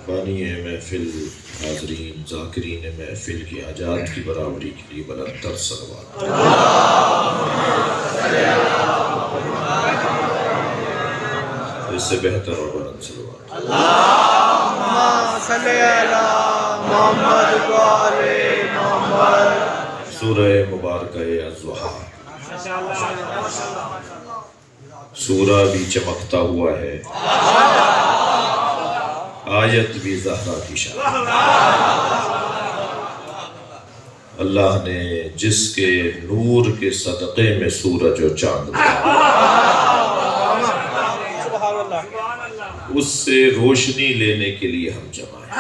بانی محفل حاضرین ذاکرین محفل کی حاجات کی برابری کے لیے بلند تر صلوات۔ اس سے بہتر اور بلند صلوات۔ اللہم صلی علی محمد و آل محمد۔ سورہ مبارکہ الضحیٰ، سورہ بھی چمکتا ہوا ہے، آیت بھی زہرا کی شان۔ اللہ نے جس کے نور کے صدقے میں سورج و چاند بنایا، اس سے روشنی لینے کے لیے ہم جمع ہیں۔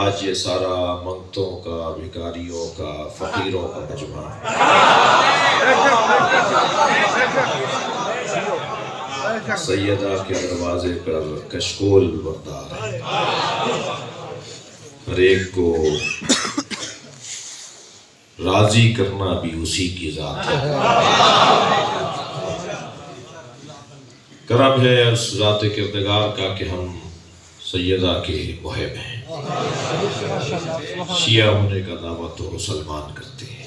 آج یہ سارا منگتوں کا، بھکاریوں کا، فقیروں کا مجمع ہے۔ سیدہ کے دروازے پر کشکول بردار ہے، ہر ایک کو راضی کرنا بھی اسی کی ذات ہے۔ کرم ہے اس ذات کردگار کا کہ ہم سیدہ کے محب ہیں، شیعہ ہونے کا دعویٰ تو مسلمان کرتے ہیں۔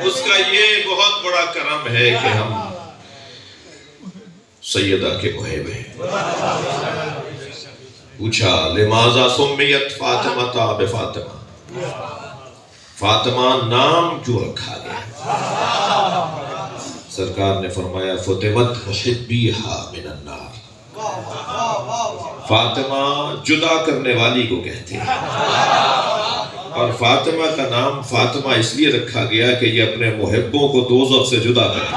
اس کا یہ بہت بڑا کرم ہے کہ ہم سیدہ کے محب ہیں۔ پوچھا لماذا سمیت فاطمہ بفاطمہ، فاطمہ نام کیوں رکھا گیا؟ سرکار نے فرمایا فطمت محبیہا من النار، فاطمہ جدا کرنے والی کو کہتے ہیں، اور فاطمہ کا نام فاطمہ اس لیے رکھا گیا کہ یہ اپنے محبوں کو دوزخ سے جدا کرے۔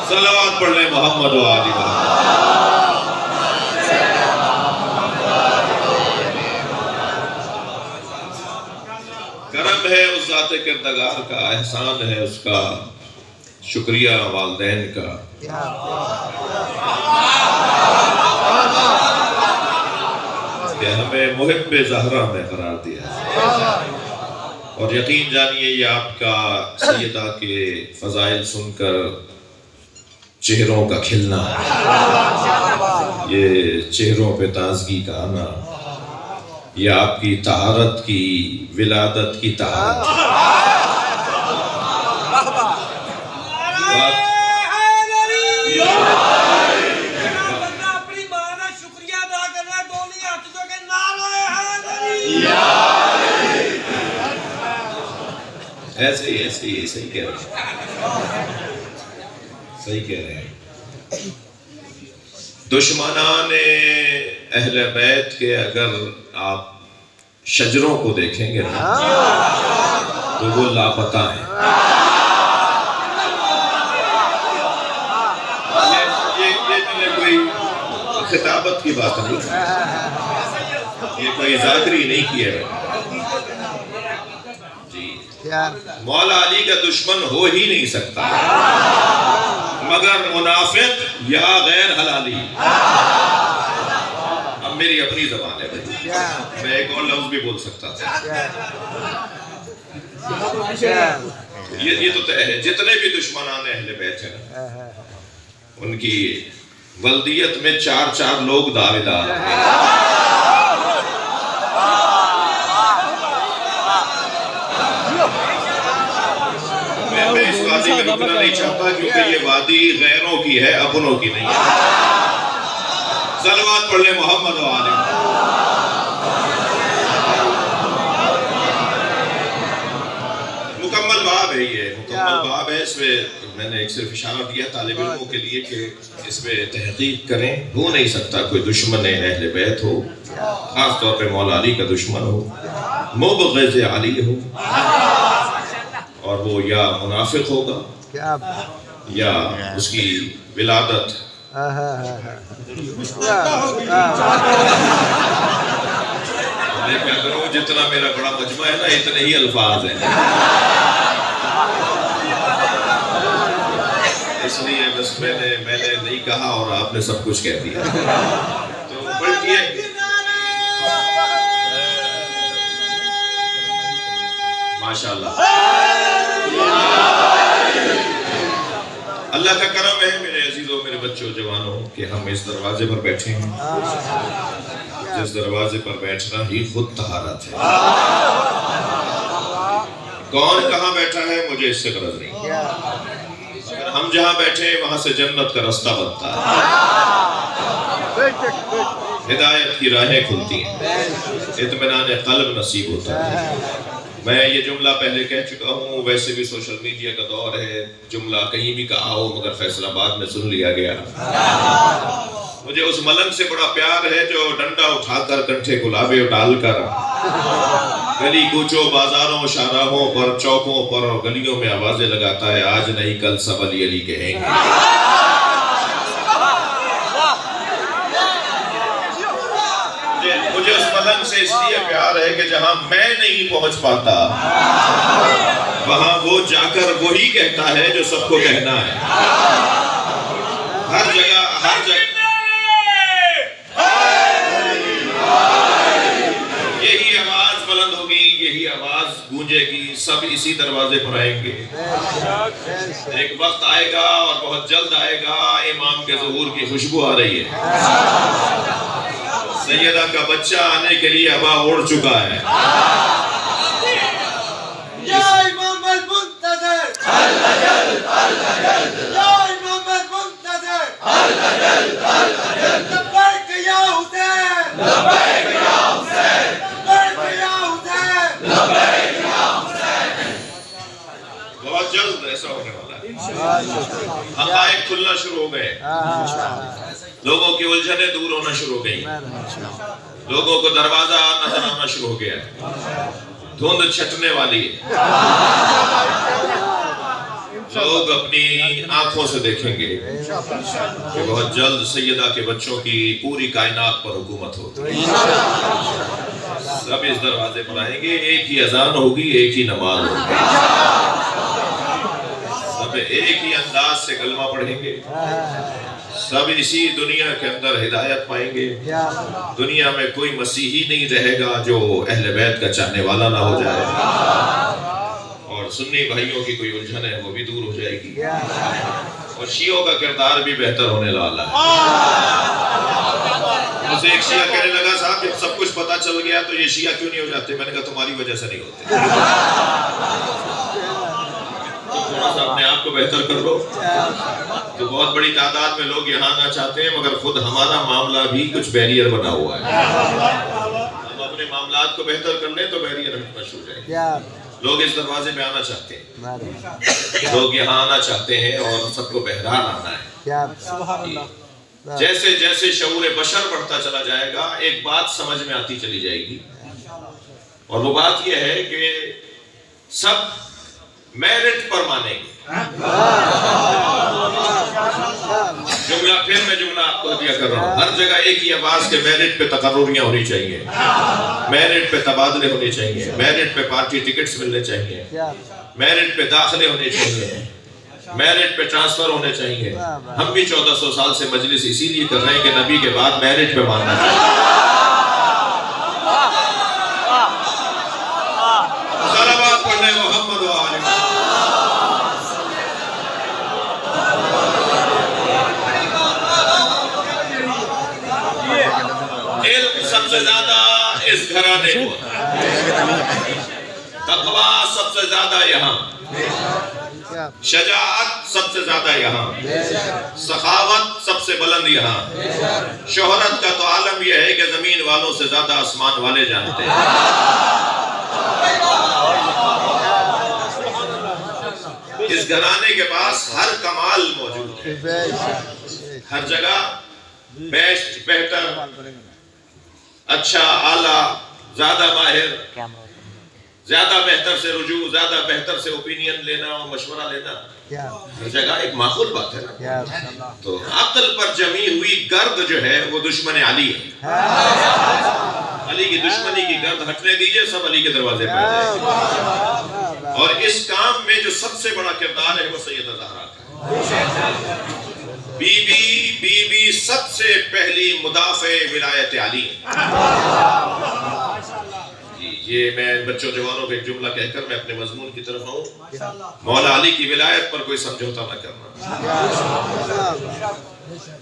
صلوات پڑھ لیں محمد و آل محمد۔ کرم ہے اس ذات کردگار کا، احسان ہے اس کا، شکریہ والدین کا کہ ہمیں محب زہرا میں قرار دیا ہے۔ اور یقین جانیے یہ آپ کا سیدہ کے فضائل سن کر چہروں کا کھلنا، یہ چہروں پہ تازگی کا آنا، یہ آپ کی طہارت کی، ولادت کی طہارت۔ ایسے ہی صحیح کہہ رہے ہیں، صحیح کہہ رہے ہیں۔ دشمنان اہل بیت کے اگر آپ شجروں کو دیکھیں گے نا تو وہ لاپتہ ہیں۔ یہ کوئی خطابت کی بات نہیں، یہ کوئی ذاکری نہیں کیا ہے۔ مولا علی کا دشمن ہو ہی نہیں سکتا مگر منافق یا غیر حلالی۔ اب میری اپنی زبان ہے بھائی، میں ایک اور لفظ بھی بول سکتا تھا۔ یہ تو طے ہے، جتنے بھی دشمنان اہل بیت ہیں ان کی ولدیت میں 4 لوگ دعوے دار ہیں۔ میں اس وادی میں رکنا نہیں چاہتا کیونکہ یہ وادی غیروں کی ہے، اپنوں کی نہیں ہے۔ صلوات پڑھ لیں محمد و آل محمد۔ مکمل باب ہے، یہ مکمل باب ہے۔ اس میں میں نے ایک صرف اشارہ دیا طالب علموں کے لیے کہ اس میں تحقیق کریں۔ ہو نہیں سکتا کوئی دشمن اہل بیت ہو، خاص طور پہ مولا علی کا دشمن ہو، مبغض علی ہو، اور وہ یا منافق ہوگا یا اس کی ولادت میں کیا کروں، جتنا میرا بڑا مجمع ہے نا اتنے ہی الفاظ ہیں، اس لیے بس میں نے نہیں کہا اور آپ نے سب کچھ کہہ دیا. تو پلٹیے. ماشاءاللہ اللہ کا کرم ہے میرے عزیزوں، میرے بچوں، جوانوں، کہ ہم اس دروازے پر بیٹھے ہیں، جس دروازے پر بیٹھنا ہی خود طہارت ہے. کون کہاں بیٹھا ہے مجھے اس سے غرض نہیں، ہم جہاں بیٹھے وہاں سے جنت کا رستہ بنتا ہے، ہدایت کی راہیں کھلتی ہیں، اطمینان قلب نصیب ہوتا ہے. میں یہ جملہ پہلے کہہ چکا ہوں، ویسے بھی سوشل میڈیا کا دور ہے، جملہ کہیں بھی کہا ہو مگر فیصل آباد میں سن لیا گیا. مجھے اس ملنگ سے بڑا پیار ہے جو ڈنڈا اٹھا کر کنٹھے گلابے ڈال کر گلی کوچوں بازاروں شاہراہوں پر چوکوں پر اور گلیوں میں آوازیں لگاتا ہے، آج نہیں کل سب علی علی کہیں گے. مجھے اس ملنگ سے اس لیے پیار ہے کہ جہاں میں نہیں پہنچ پاتا وہاں وہ جا کر وہی کہتا ہے جو سب کو کہنا ہے. ہر جگہ یہی آواز بلند ہوگی، یہی آواز گونجے گی، سب اسی دروازے پر آئیں گے. ایک وقت آئے گا اور بہت جلد آئے گا، امام کے ظہور کی خوشبو آ رہی ہے، سیدہ کا بچہ آنے کے لیے ابا اوڑھ چکا ہے. یا امام المنتظر اللہ جل اللہ جل، یا امام المنتظر اللہ جل اللہ جل، لبیک یا حسین لبیک یا حسین لبیک یا حسین لبیک یا حسین. بہت جلد ایسا ہونے والا ہے، حقائق کھلنا شروع ہو گئے، لوگوں کی الجھنیں دور ہونا شروع ہو گئی، لوگوں کو دروازہ نظر آنا شروع ہو گیا، دھند چھٹنے والی ہے، لوگ اپنی آنکھوں سے دیکھیں گے کہ بہت جلد سیدہ کے بچوں کی پوری کائنات پر حکومت ہوگی. سب اس دروازے پر آئیں گے، ایک ہی اذان ہوگی، ایک ہی نماز ہوگی، سب ایک ہی انداز سے کلمہ پڑھیں گے، سب اسی دنیا کے اندر ہدایت پائیں گے. دنیا میں کوئی مسیحی نہیں رہے گا جو اہل بیت کا چاہنے والا نہ ہو جائے، اور سنی بھائیوں کی کوئی الجھن ہے وہ بھی دور ہو جائے گی، اور شیعوں کا کردار بھی بہتر ہونے والا ہے. مجھے ایک شیعہ کہنے لگا صاحب جب سب کچھ پتا چل گیا تو یہ شیعہ کیوں نہیں ہو جاتے؟ میں نے کہا تمہاری وجہ سے نہیں ہوتے، تھوڑا سا اپنے آپ کو بہتر کر لو. تو بہت بڑی تعداد میں لوگ یہاں آنا چاہتے ہیں مگر خود ہمارا معاملہ بھی کچھ بیریئر بنا ہوا ہے. ہم اپنے معاملات کو بہتر کر لیں تو بیریئر ہمیں شروع ہو جائے. لوگ اس دروازے میں آنا چاہتے ہیں، لوگ یہاں آنا چاہتے ہیں اور سب کو بہرحال آنا ہے. جیسے جیسے شعور بشر بڑھتا چلا جائے گا ایک بات سمجھ میں آتی چلی جائے گی، اور وہ بات یہ ہے کہ سب میرٹ پر مانیں گے. جملہ پھر میں جملہ آپ کو دیا کر رہا ہوں، ہر جگہ ایک ہی آواز کے میرٹ پہ تقرریاں ہونی چاہیے، میرٹ پہ تبادلے ہونے چاہیے، میرٹ پہ پارٹی ٹکٹس ملنے چاہیے، میرٹ پہ داخلے ہونے چاہیے، میرٹ پہ ٹرانسفر ہونے چاہیے. ہم بھی 1400 سال سے مجلس اسی لیے کر رہے ہیں کہ نبی کے بعد میرٹ پہ ماننا چاہیے. صلوات پڑھنے محمد و آل محمد. علم سب سے زیادہ اس گھرانے کو، تقویٰ سب سے زیادہ یہاں، شجاعت سب سے زیادہ یہاں، سخاوت سب سے بلند یہاں. شہرت کا تو عالم یہ ہے کہ زمین والوں سے زیادہ آسمان والے جانتے ہیں. اس گھرانے کے پاس ہر کمال موجود ہے، ہر جگہ بیسٹ، بہتر، اچھا، اعلیٰ، زیادہ ماہر، زیادہ بہتر سے رجوع، زیادہ بہتر سے اوپینین لینا اور مشورہ لینا، ہر جگہ ایک معقول بات ہے نا. تو عقل پر جمی ہوئی گرد جو ہے وہ دشمن علی ہے. علی کی دشمنی کی گرد ہٹنے دیجئے، سب علی کے دروازے پہ آ جائیں گے۔ اور اس کام میں جو سب سے بڑا کردار ہے وہ سیدہ زہرا کا ہے۔ بی بی سب سے پہلی مدافع ولایت علی۔ یہ میں بچوں جوانوں کو ایک جملہ کہہ کر میں اپنے مضمون کی طرف آؤں۔ مولا علی کی ولایت پر کوئی سمجھوتا نہ کرنا۔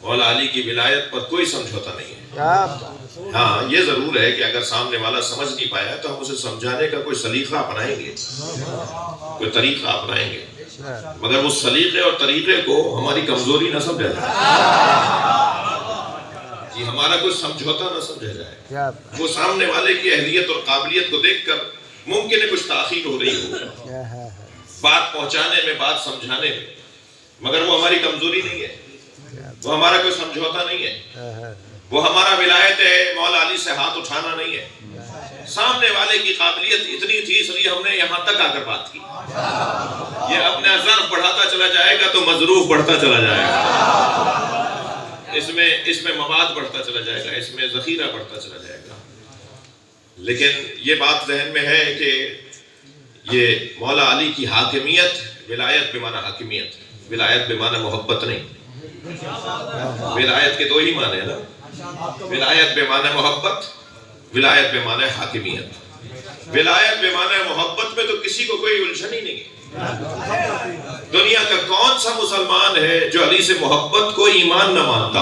مولا علی کی ولایت پر کوئی سمجھوتا نہیں ہے۔ ہاں یہ ضرور ہے کہ اگر سامنے والا سمجھ نہیں پایا تو ہم اسے سمجھانے کا کوئی سلیقہ اپنائیں گے، کوئی طریقہ اپنائیں گے، مگر وہ سلیقے اور طریقے کو ہماری کمزوری نہ سمجھا جائے، جی ہمارا کوئی سمجھوتا نہ سمجھا جائے۔ وہ سامنے والے کی اہلیت اور قابلیت کو دیکھ کر ممکن ہے کچھ تاخیر ہو رہی ہو بات پہنچانے میں، بات سمجھانے میں، مگر وہ ہماری کمزوری نہیں ہے، وہ ہمارا کوئی سمجھوتا نہیں ہے، وہ ہمارا ولایت مولا علی سے ہاتھ اٹھانا نہیں ہے۔ سامنے والے کی قابلیت اتنی تھی اس لیے ہم نے یہاں تک آ کر بات کی۔ یہ اپنا ظرف بڑھاتا چلا جائے گا تو مظروف بڑھتا چلا جائے گا، اس میں مواد بڑھتا چلا جائے گا، اس میں ذخیرہ بڑھتا چلا جائے گا۔ لیکن یہ بات ذہن میں ہے کہ یہ مولا علی کی حاکمیت، ولایت بمعنی حاکمیت، ولایت بمعنی محبت نہیں۔ ولایت کے دو ہی معنی ہیں نا، ولایت بمعنی محبت، ولایت بمعنی حاکمیت۔ ولایت بمعنی محبت میں تو کسی کو کوئی الجھن ہی نہیں ہے۔ دنیا کا کون سا مسلمان ہے جو علی سے محبت کو ایمان نہ مانتا؟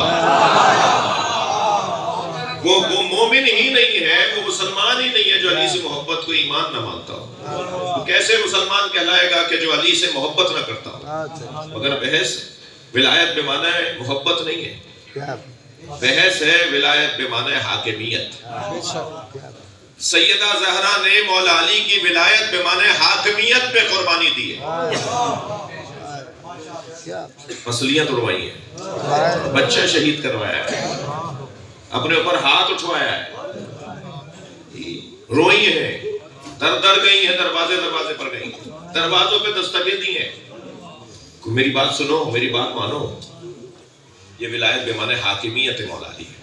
وہ مومن ہی نہیں ہے، وہ مسلمان ہی نہیں ہے جو علی سے محبت کو ایمان نہ مانتا ہو۔ وہ کیسے مسلمان کہلائے گا کہ جو علی سے محبت نہ کرتا ہو؟ مگر بحث ولایت بمعنی محبت نہیں ہے، بحث ہے ولایت بمعنی حاکمیت۔ سیدہ زہرا نے مولا علی کی ولایت بمعنی حاکمیت پہ قربانی دی ہے، پسلیاں توڑوائی ہیں، بچہ شہید کروایا ہے، اپنے اوپر ہاتھ اٹھوایا ہے، روئی ہیں، در گئی ہیں، دروازے پر گئی ہیں، دروازوں پہ دستکیں دی ہیں، میری بات سنو، میری بات مانو۔ یہ ولایت بمعنی حاکمیت مولا علی ہے۔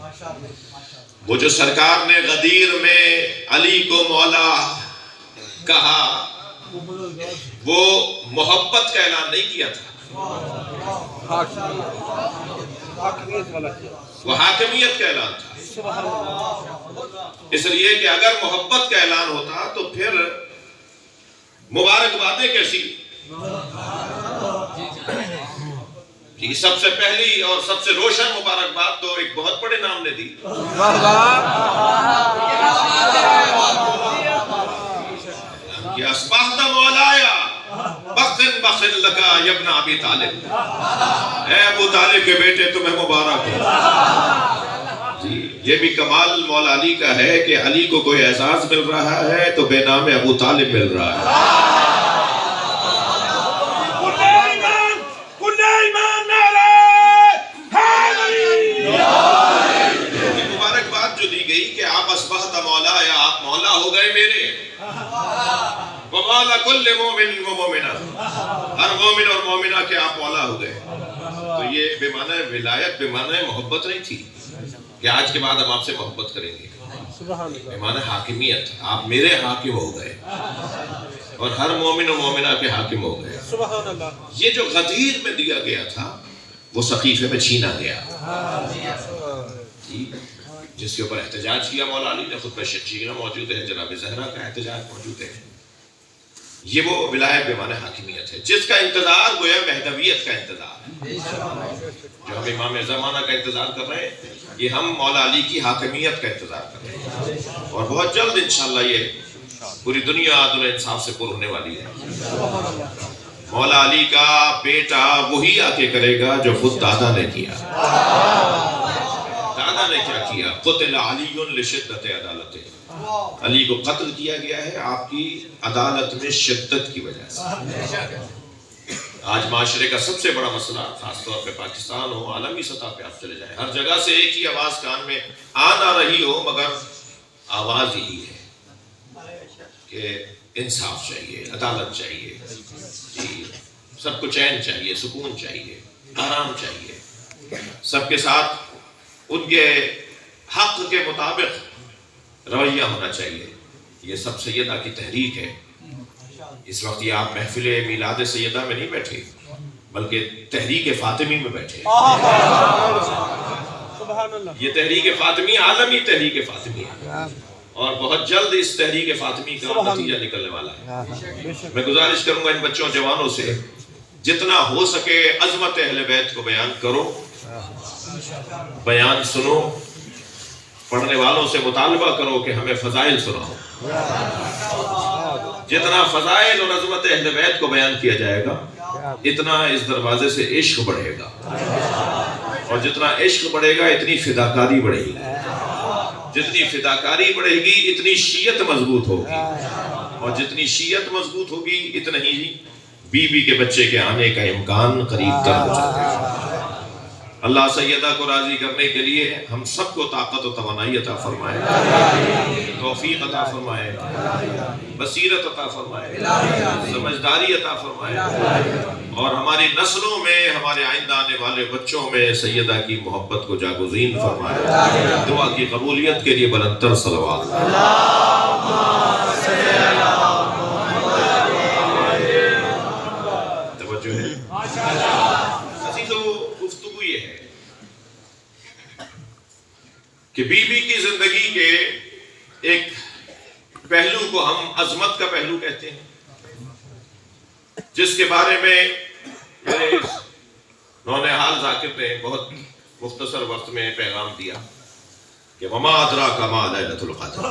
وہ جو سرکار نے غدیر میں علی کو مولا کہا، وہ محبت کا اعلان نہیں کیا تھا، وہ حاکمیت کا اعلان تھا۔ اس لیے کہ اگر محبت کا اعلان ہوتا تو پھر مبارکبادیں کیسی؟ کہ سب سے پہلی اور سب سے روشن مبارکباد تو ایک بہت بڑے نام نے دی، کہ اصبحت مولایا بخن بخن لکا ابن ابی طالب، اے ابو طالب کے بیٹے تمہیں مبارک ہو۔ جی یہ بھی کمال مولا علی کا ہے کہ علی کو کوئی اعزاز مل رہا ہے تو بے نام ابو طالب مل رہا ہے۔ آپ مولا ہو گئے میرے، وَمَوْلَى كُلِّ مُؤْمِنٍ وَمُؤْمِنَةٍ، ہر مومن اور مومنہ کے آپ مولا ہو گئے۔ تو یہ بمعنی ولایت بمعنی محبت نہیں تھی کہ آج کے بعد ہم آپ سے محبت کریں گے، بمعنی حاکمیت، آپ میرے حاکم ہو گئے اور ہر مومن و مومنہ کے حاکم ہو گئے۔ یہ جو غدیر میں دیا گیا تھا وہ سقیفے میں چھینا گیا، جس کے اوپر احتجاج کیا مولا علی نے، خطبہ شجیرہ موجود ہے، جناب زہرا کا احتجاج موجود ہے۔ یہ وہ ولایت بمعنی حاکمیت ہے جس کا انتظار گویا مہدویت کا انتظار ہے، جو ہم امام زمانہ کا انتظار کر رہے ہیں، یہ ہم مولا علی کی حاکمیت کا انتظار کر رہے ہیں، اور بہت جلد انشاءاللہ یہ پوری دنیا عدل و انصاف سے پر ہونے والی ہے۔ مولا علی کا بیٹا وہی آ کے کرے گا جو خود دادا نے کیا۔ دادا نے کیا کیا؟ قتل علی لشدت عدالت، علی کو قتل کیا گیا ہے آپ کی عدالت میں شدت کی وجہ سے۔ آج معاشرے کا سب سے بڑا مسئلہ، خاص طور پہ پاکستان ہو، عالمی سطح پہ آپ چلے جائیں، ہر جگہ سے ایک ہی آواز کان میں آ رہی ہو، مگر آواز یہی ہے کہ انصاف چاہیے، عدالت چاہیے، جی سب کو چین چاہیے، سکون چاہیے، آرام چاہیے، سب کے ساتھ ان کے حق کے مطابق رویہ ہونا چاہیے. یہ سب سیدہ کی تحریک ہے. اس وقت یہ آپ محفل میلاد سیدہ میں نہیں بیٹھے بلکہ تحریک فاطمی میں بیٹھے. یہ تحریک فاطمی عالمی تحریک فاطمی ہے اور بہت جلد اس تحریک فاطمی کا نتیجہ نکلنے والا ہے. میں گزارش کروں گا ان بچوں جوانوں سے جتنا ہو سکے عظمت اہل بیت کو بیان کرو, بیان سنو, پڑھنے والوں سے مطالبہ کرو کہ ہمیں فضائل سناؤ. جتنا فضائل اور عظمت اہل بیت کو بیان کیا جائے گا اتنا اس دروازے سے عشق بڑھے گا, اور جتنا عشق بڑھے گا اتنی فداکاری بڑھے گی. جتنی فداکاری بڑھے گی اتنی شیعت مضبوط ہوگی, اور جتنی شیعت مضبوط ہوگی اتنا ہی بی بی کے بچے کے آنے کا امکان قریب تر ہو جاتا ہے. اللہ سیدہ کو راضی کرنے کے لیے ہم سب کو طاقت و توانائی عطا فرمائے, توفیق عطا فرمائے, بصیرت عطا فرمائے, سمجھداری عطا فرمائے, اور ہماری نسلوں میں, ہمارے آئندہ آنے والے بچوں میں سیدہ کی محبت کو جاگزین فرمائے. دعا کی قبولیت کے لیے بلندتر صلوات. توجہ ہے عزیزو. گفتگو یہ ہے کہ بی بی کی زندگی کے ایک پہلو کو ہم عظمت کا پہلو کہتے ہیں, جس کے بارے میں میرے نونہال ذاکر نے بہت مختصر وقت میں پیغام دیا کہ وما ادراک ما لیلۃ القدر.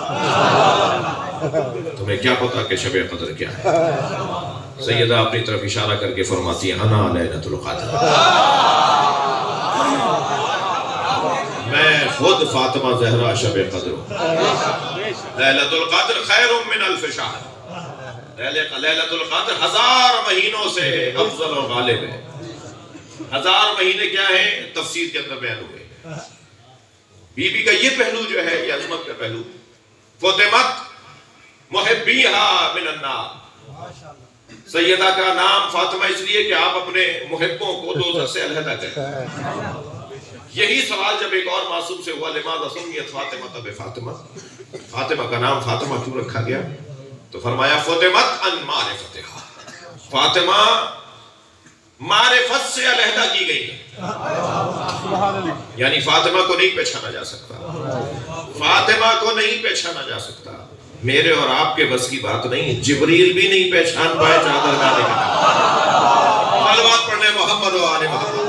تمہیں کیا پتا کہ شب قدر کیا ہے؟ سیدہ اپنی طرف اشارہ کر کے فرماتی ہے انا لیلۃ القدر. میں خود فاطمہ زہرا شب قدر ہوں. لیلۃ القدر خیر من الف شہر. لیلۃ القدر 1000 مہینوں سے افضل اور غالب ہے. 1000 مہینے کیا ہیں تفسیر کے اندر بیان ہوئے. بی بی کا یہ پہلو جو ہے یہ عظمت کا پہلو. فاطمت محبیہا من النار. سیدہ کا نام فاطمہ اس لیے کہ آپ اپنے محبوں کو دوزخ سے علیحدہ کریں. یہی سوال جب ایک اور معصوم سے ہوا لماذا سمیت فاطمہ بفاطمہ, فاطمہ کا نام فاطمہ کیوں رکھا گیا؟ تو فرمایا فاطمت ان معرفتہا. فاطمہ معرفت سے علیحدہ کی گئی ہے, یعنی فاطمہ کو نہیں پہچانا جا سکتا. فاطمہ کو نہیں پہچانا جا سکتا. میرے اور آپ کے بس کی بات نہیں, جبریل بھی نہیں پہچان پائے چادر ڈالنے کے بعد. صلوات پڑھنے محمد و آل محمد.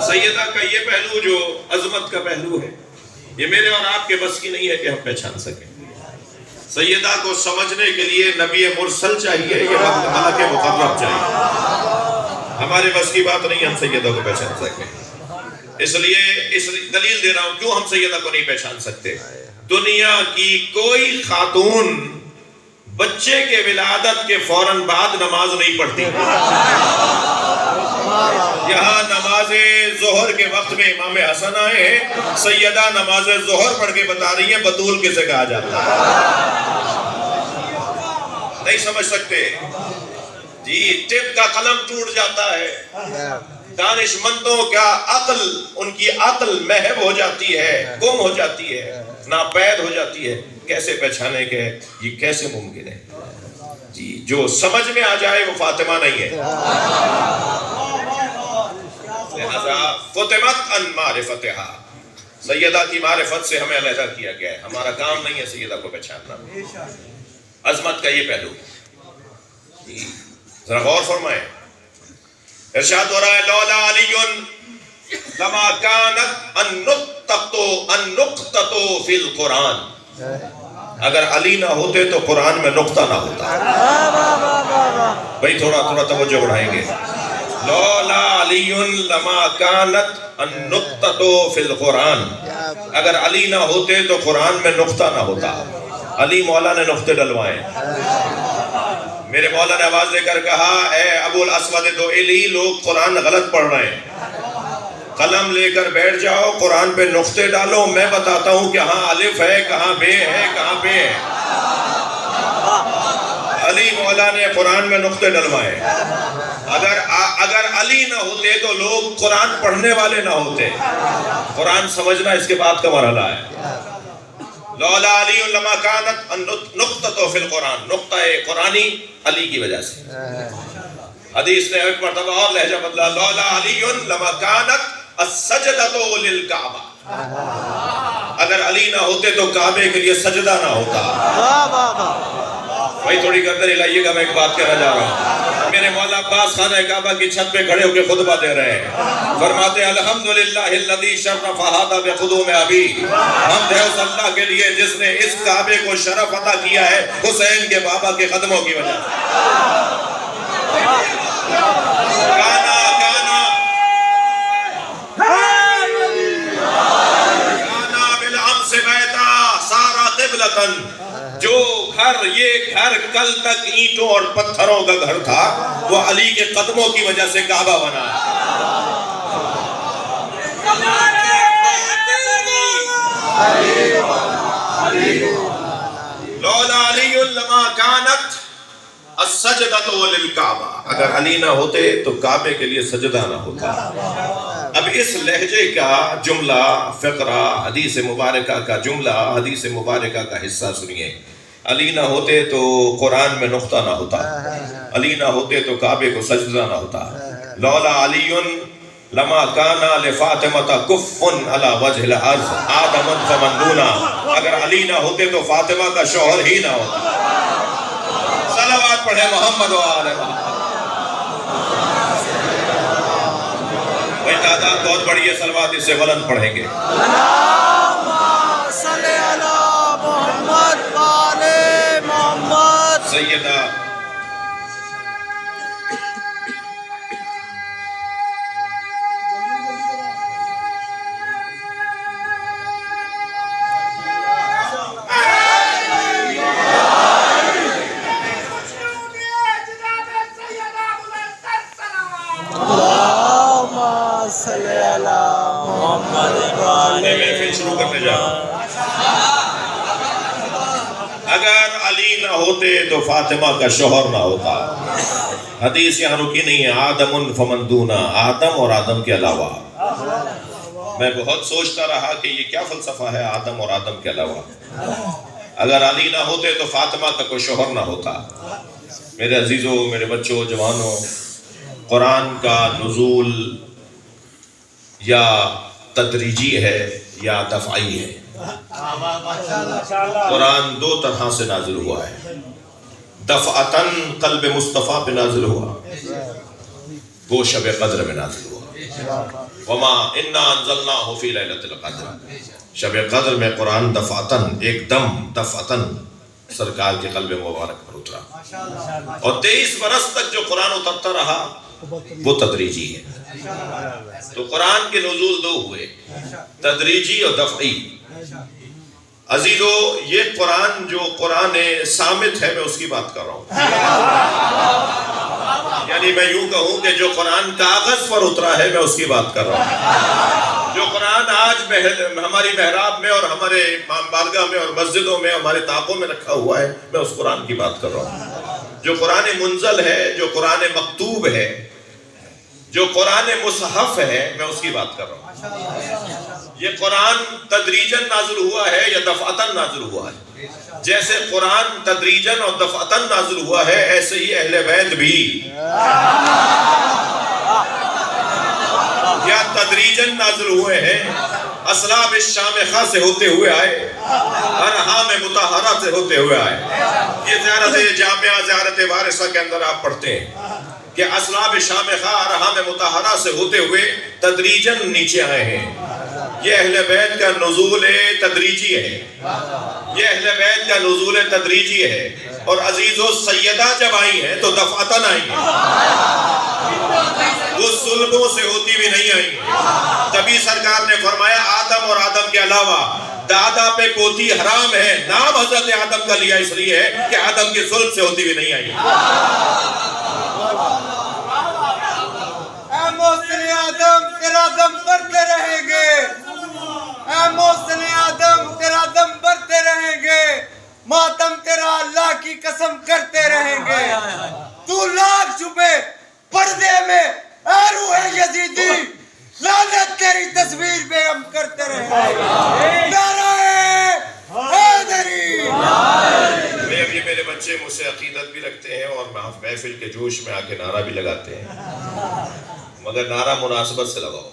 سیدہ کا یہ پہلو جو عظمت کا پہلو ہے یہ میرے اور آپ کے بس کی نہیں ہے کہ ہم پہچان سکیں. سیدہ کو سمجھنے کے لیے نبی مرسل چاہیے, یہ وقت ملک مقرب چاہیے. ہمارے بس کی بات نہیں ہم سیدہ کو پہچان سکیں. اس لیے اس دلیل دے رہا ہوں کیوں ہم سیدہ کو نہیں پہچان سکتے. دنیا کی کوئی خاتون بچے کے ولادت کے فوراً بعد نماز نہیں پڑھتی. یہاں نماز ظہر کے وقت میں امام حسن آئے ہیں, سیدہ نماز ظہر پڑھ کے بتا رہی ہیں بطول کسے کہا جاتا ہے. نہیں سمجھ سکتے جی, ٹپ کا قلم ٹوٹ جاتا ہے. دانش مندوں کا عقل, ان کی عقل محو ہو جاتی ہے, گم ہو جاتی ہے, ناپید ہو جاتی ہے. کیسے پہچانے کے یہ کیسے ممکن ہے جی؟ جو سمجھ میں آ جائے وہ فاطمہ نہیں ہے. لہذا فاطمت ان معرفتہا, سیدہ کی معرفت سے ہمیں علیحدہ کیا گیا ہے. ہمارا کام نہیں ہے سیدہ کو پہچاننا. عظمت کا یہ پہلو ذرا غور فرمائیں. ارشاد ہو رہا ہے لولا علی لما کانت النقطۃ فی القرآن. اگر علی نہ ہوتے تو قرآن میں نقطہ نہ ہوتا. بھئی تھوڑا توجہ بڑھائیں گے. لولا علی لما کانت النقطۃ فی القرآن، اگر علی نہ ہوتے تو قرآن میں نقطہ نہ ہوتا، علی مولا نے نقطے ڈلوائے۔ میرے مولا نے آواز دے کر کہا اے ابو الاسود دؤلی، لوگ قرآن غلط پڑھ رہے ہیں، قلم لے کر بیٹھ جاؤ، قرآن پہ نقطے ڈالو، میں بتاتا ہوں کہ کہاں الف ہے، کہاں بے ہے، کہاں بے ہے۔ علی مولا نے قرآن میں نقطے ڈلوائے۔ اگر علی نہ ہوتے تو لوگ قرآن پڑھنے والے نہ ہوتے۔ قرآن سمجھنا اس کے بعد کا مرحلہ ہے۔ لولا علی لما کانت النقطۃ فی القرآن، نقطہ قرآنی علی کی وجہ سے۔ حدیث نے ایک مرتبہ اور لہجہ بدلا، لولا علی لما کانت السجدۃ للکعبہ، اگر علی نہ ہوتے تو کعبے کے لیے سجدہ نہ ہوتا۔ بھائی تھوڑی گردن ہلائیے گا، میں ایک بات کہنا جا رہا ہوں۔ میرے مولا عباس خانہ کعبہ کی چھت پہ کھڑے ہو کے خطبہ دے رہے ہیں، فرماتے ہیں الحمدللہ الذی شرف ھذا بقدوم ابی، حمد ہے اس اللہ کے لیے جس نے اس کعبے کو شرف عطا کیا ہے حسین کے بابا کے قدموں کی وجہ سے۔ جو گھر، یہ گھر کل تک اینٹوں اور پتھروں کا گھر تھا، وہ علی کے قدموں کی وجہ سے کعبہ بنا۔ لولا علی لما کانت السجدۃ للکعبہ، اگر علی نہ ہوتے تو کعبے کے لیے سجدہ نہ ہوتا۔ اب اس لہجے کا جملہ، فقرہ، حدیث مبارکہ کا جملہ، حدیث مبارکہ کا حصہ سنیے۔ علی نہ ہوتے تو قرآن میں نقطہ نہ ہوتا، علی نہ ہوتے تو کعبے کو سجدہ نہ ہوتا۔ لولا علی لما کانا لفاطمۃ کف علی وجہ الارض آدم فمن دونہ، اگر علی نہ ہوتے تو فاطمہ کا شوہر ہی نہ ہوتا۔ صلوات پڑھے محمد و آل محمد۔ بھائی تعداد بہت بڑی ہے، صلوات اس سے بلند پڑھیں گے۔ صلی علی محمد و آل محمد۔ سیدہ شروع کرنے جا رہا ہوں۔ اگر علی نہ ہوتے تو فاطمہ کا شوہر نہ ہوتا۔ حدیث یہاں رکی نہیں ہے، آدم فمن دونہ، آدم اور آدم کے علاوہ۔ میں بہت سوچتا رہا کہ یہ کیا فلسفہ ہے، آدم اور آدم کے علاوہ۔ اگر علی نہ ہوتے تو فاطمہ کا کوئی شوہر نہ ہوتا۔ میرے عزیزوں، میرے بچوں، جوانوں، قرآن کا نزول یا تدریجی ہے یا دفعی ہے۔ قرآن دو طرح سے نازل ہوا ہے۔ دفعتاً قلب مصطفیٰ پہ نازل ہوا، وہ شب قدر میں نازل ہوا۔ وما انا انزلناہ فی لیلۃ القدر، شب قدر میں قرآن دفعتاً، ایک دم دفعتاً سرکار کے قلب مبارک پر اترا، اور 23 برس تک جو قرآن اترتا رہا وہ تدریجی ہے۔ تو قرآن کے نزول دو ہوئے، تدریجی اور دفعی۔ عزیزو، یہ قرآن جو قرآن صامت ہے، میں اس کی بات کر رہا ہوں۔ یعنی میں یوں کہوں کہ جو قرآن کاغذ پر اترا ہے، میں اس کی بات کر رہا ہوں۔ جو قرآن آج ہماری محراب میں اور ہمارے بارگاہ میں اور مسجدوں میں، ہمارے طاقوں میں رکھا ہوا ہے، میں اس قرآن کی بات کر رہا ہوں۔ جو قرآن منزل ہے، جو قرآن مکتوب ہے، جو قرآن مصحف ہے، میں اس کی بات کر رہا ہوں۔ یہ قرآن تدریجاً نازل ہوا ہے یا دفعتاً نازل ہوا ہے؟ جیسے قرآن تدریجاً اور دفعتاً نازل ہوا ہے، ایسے ہی اہل بیت بھی یا تدریجاً نازل ہوئے ہیں۔ اسلاب الشامخہ سے ہوتے ہوئے آئے، ارحام مطہرہ سے ہوتے ہوئے آئے۔ یہ زیارت جامعہ، زیارت وارثہ کے اندر آپ پڑھتے ہیں کہ اسلاب شامخہ، ارحام مطہرہ سے ہوتے ہوئے تدریجاً نیچے آئے ہیں۔ یہ اہل بیت کا نزول تدریجی ہے، یہ اہل بیت کا نزول تدریجی ہے، اور عزیزو سیدہ جب آئی ہیں تو دفعتاً آئی ہیں، وہ سلبوں سے ہوتی بھی نہیں آئی ہیں۔ تبھی سرکار نے فرمایا آدم اور آدم کے علاوہ دادا پہ پوتی حرام ہے، نام حضرت آدم کا لیا اس لیے ہے کہ آدم کی سلب سے ہوتی بھی نہیں آئی ہیں۔ اے محسن آدم تیرا دم بڑھتے رہیں گے، اے محسن آدم تیرا دم بڑھتے رہیں گے، ماتم تیرا اللہ کی قسم کرتے رہیں گے، تو لاکھ چھپے پردے میں اے روح یزیدی لعنت تیری تصویر پہ ہم کرتے رہیں گے۔ نعرہ حیدری۔ یہ میرے بچے مجھ سے عقیدت بھی رکھتے ہیں اور محفل کے جوش میں آ کے نعرہ بھی لگاتے ہیں، مگر نعرہ مناسبت سے لگاؤ۔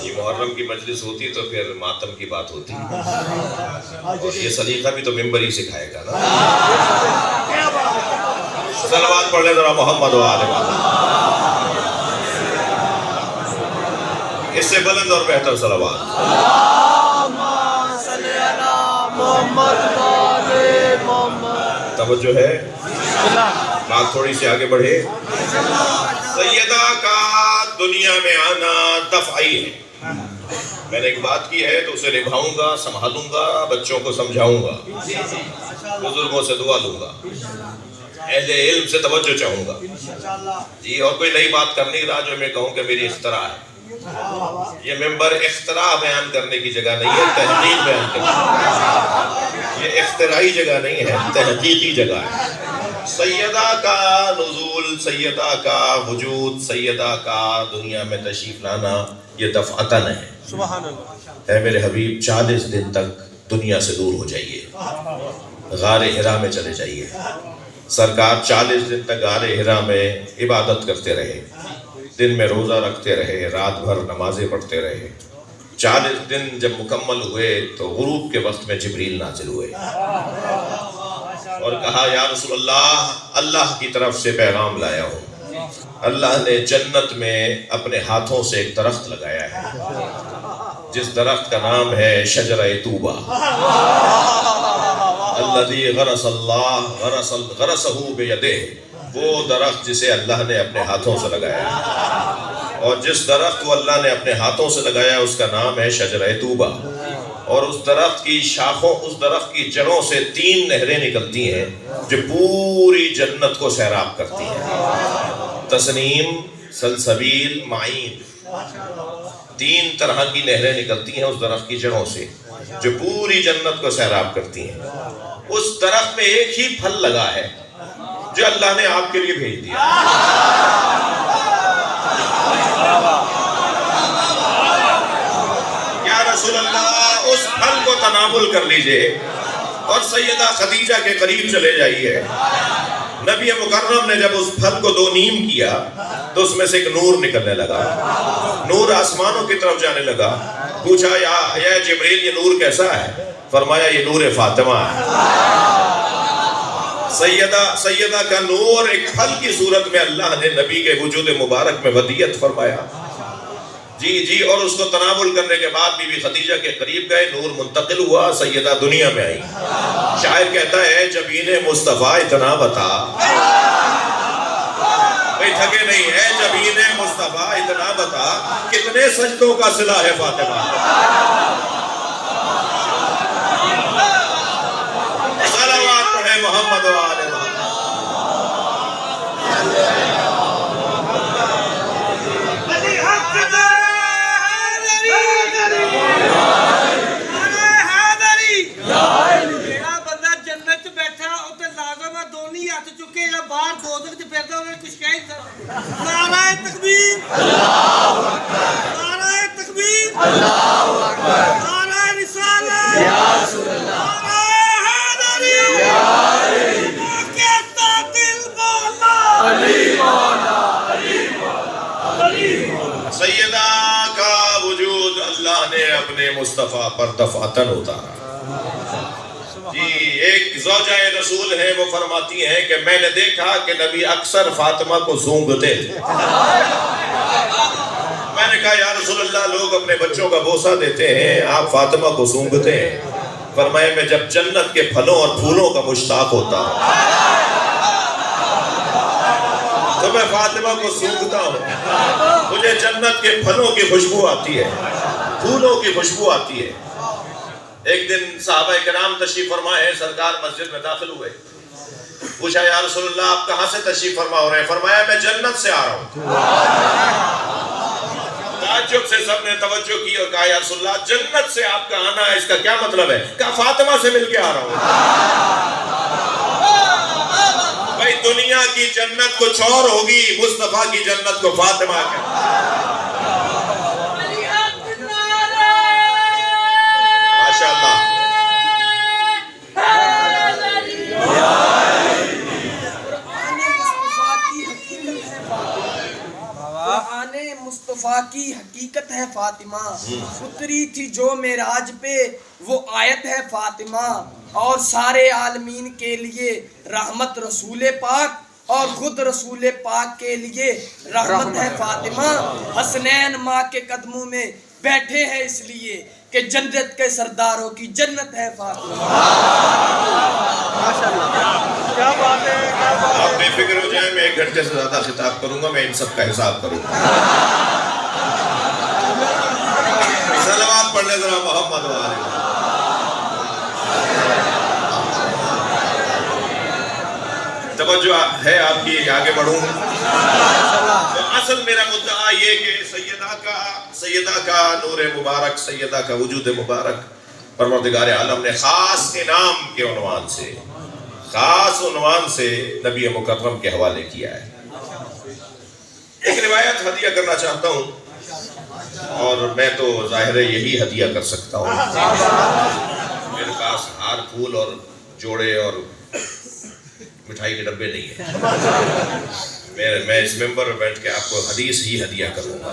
یہ محرم کی مجلس ہوتی تو پھر ماتم کی بات ہوتی، اور یہ سلیقہ بھی تو ممبر ہی سکھائے گا نا۔ صلوات پڑھ لیں ذرا محمد و آل محمد، اس سے بلند اور بہتر صلوات۔ توجہ ہے، بات تھوڑی سی آگے بڑھے۔ سیدہ کا دنیا میں آنا دفعی ہے، میں نے ایک بات کی ہے تو اسے نبھاؤں گا، سنبھالوں گا، بچوں کو سمجھاؤں گا، بزرگوں سے دعا لوں گا، اہل علم سے توجہ چاہوں گا جی، اور کوئی نئی بات کر نہیں رہا جو میں کہوں کہ میری اختراع ہے۔ یہ ممبر اختراع بیان کرنے کی جگہ نہیں ہے، تحقیق بیان کرنے کی، یہ اختراعی جگہ نہیں ہے، تحقیقی جگہ ہے۔ سیدہ کا نزول، سیدہ کا وجود، سیدہ کا دنیا میں تشریف لانا یہ دفعتاً ہے۔ سبحان اللہ۔ اے میرے حبیب 40 دن تک دنیا سے دور ہو جائیے، غار حرا میں چلے جائیے۔ سرکار 40 دن تک غار حرا میں عبادت کرتے رہے، دن میں روزہ رکھتے رہے، رات بھر نمازیں پڑھتے رہے۔ 40 دن جب مکمل ہوئے تو غروب کے وقت میں جبریل نازل ہوئے اور کہا یا رسول اللہ، اللہ کی طرف سے پیغام لایا ہوں، اللہ نے جنت میں اپنے ہاتھوں سے ایک درخت لگایا ہے جس درخت کا نام ہے شجرہ طوبہ، الذی غرسہ بیدہ، وہ درخت جسے اللہ نے اپنے ہاتھوں سے لگایا ہے، اور جس درخت کو اللہ نے اپنے ہاتھوں سے لگایا اس کا نام ہے شجرہ طوبہ۔ اور اس درخت کی شاخوں، اس درخت کی جڑوں سے 3 نہریں نکلتی ہیں جو پوری جنت کو سیراب کرتی ہیں، تسنیم، سلسبیل، معین، 3 طرح کی نہریں نکلتی ہیں اس درخت کی جڑوں سے جو پوری جنت کو سیراب کرتی ہیں۔ اس درخت میں ایک ہی پھل لگا ہے جو اللہ نے آپ کے لیے بھیج دیا۔ یا رسول اللہ، اس پھل کو تناول کر لیجئے اور سیدہ خدیجہ کے قریب چلے جائیے۔ نبی مکرم نے جب اس پھل کو 2 نیم کیا تو اس میں سے ایک نور نکلنے لگا، نور آسمانوں کی طرف جانے لگا۔ پوچھا یا جبریل یہ نور کیسا ہے؟ فرمایا یہ نور فاطمہ ہے۔ سیدہ کا نور ایک پھل کی صورت میں اللہ نے نبی کے وجود مبارک میں ودیت فرمایا جی، اور اس کو تناول کرنے کے بعد بی بی خدیجہ کے قریب گئے، نور منتقل ہوا، سیدہ دنیا میں آئی۔ شاعر کہتا ہے جبین مصطفیٰ اتنا بتا، بھئی تھکے نہیں ہے، جبین مصطفیٰ اتنا بتا، کتنے سجدوں کا صلہ ہے فاطمہ۔ صلوات پڑھے محمد و آل محمد۔ میرا بندہ جنت چ بیٹھا اوتے لازم ہے دونی ہاتھ چکے یا باہر بودل چ پھردا ہوے کچھ کہہ نہیں سکدا۔ نعرہ تکبیر، اللہ اکبر، نعرہ تکبیر، اللہ اکبر، نعرہ رسالت، یا رسول اللہ، نعرہ حیدری، یا علی، کہتا دل مولا، علی مولا، علی مولا، علی مولا۔ سیدہ کا وجود اللہ نے اپنے مصطفیٰ پر دفعتاً اتارا جی۔ ایک زوجہ رسول ہے، وہ فرماتی ہیں کہ میں نے دیکھا کہ نبی اکثر فاطمہ کو زونگتے تھے، میں میں نے کہا یا رسول اللہ لوگ اپنے بچوں کا بوسہ دیتے ہیں، آپ فاطمہ کو سونگھتے ہیں۔ فرمایا میں جب جنت کے پھلوں اور پھولوں کا مشتاق ہوتا ہوں تو میں فاطمہ کو سونگھتا ہوں، مجھے جنت کے پھلوں کی خوشبو آتی ہے، پھولوں کی خوشبو آتی ہے۔ ایک دن صحابہ کرام تشریف فرما ہے، سرکار مسجد میں داخل ہوئے، پوچھا یا رسول اللہ آپ کہاں سے تشریف فرما ہو رہے ہیں؟ فرمایا میں جنت سے آ رہا ہوں۔ تعجب سے سب نے توجہ کی اور کہا یا رسول اللہ جنت سے آپ کا آنا ہے، اس کا کیا مطلب ہے؟ کہا فاطمہ سے مل کے آ رہا ہوں۔ بھائی دنیا کی جنت کچھ اور ہوگی، مصطفیٰ کی جنت کو فاطمہ کے مصطفیٰ کی حقیقت ہے فاطمہ، اتری تھی جو معراج پہ وہ آیت ہے فاطمہ، اور سارے عالمین کے لیے رحمت رسول پاک اور خود رسول پاک کے لیے رحمت ہے فاطمہ۔ حسنین ماں کے قدموں میں بیٹھے ہیں اس لیے کہ جنت کے سرداروں کی جنت ہے فاطمہ۔ کیا بات ہے، کیا بات ہے۔ آپ بے فکر ہو جائیں، میں 1 گھنٹے سے زیادہ خطاب کروں گا، میں ان سب کا حساب کروں گا۔ صلوات پڑھ لیں ذرا محمد و آلہ۔ توجہ ہے آپ کی، آگے بڑھوں۔ تو اصل میرا مدعا یہ کہ سیدہ کا نور مبارک، سیدہ کا وجود مبارک پروردگار عالم نے خاص انعام کے عنوان سے، خاص عنوان سے نبی مکرم کے حوالے کیا ہے۔ ایک روایت ہدیہ کرنا چاہتا ہوں، اور میں تو ظاہر ہے یہی ہدیہ کر سکتا ہوں، میرے پاس ہار پھول اور جوڑے اور مٹھائی کے ڈبے نہیں ہیں۔ میں اس ممبر میں بیٹھ کے آپ کو حدیث ہی ہدیہ کروں گا،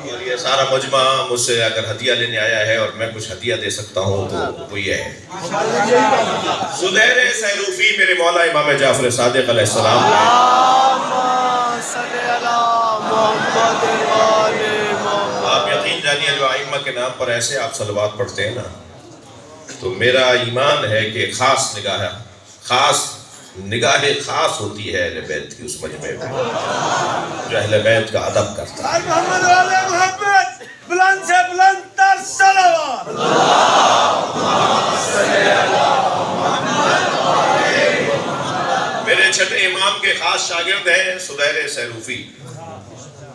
اور یہ سارا مجمع مجھ سے اگر ہدیہ لینے آیا ہے اور میں کچھ ہدیہ دے سکتا ہوں تو وہ یہ ہے۔ زدیر سیروفی میرے مولا امام جعفر صادق علیہ السلام آپ یقین جانیے جو ائمہ کے نام پر ایسے آپ صلوات پڑھتے ہیں نا، تو میرا ایمان ہے کہ خاص نگاہ خاص ہوتی ہے اہل بیت کی اس مجمع میں، جو اہل بیت کا ادب کرتا ہے۔ محمد والے محمد، بلند سے بلند تر صلوات۔ میرے چھٹے امام کے خاص شاگرد ہیں زدیر سیروفی،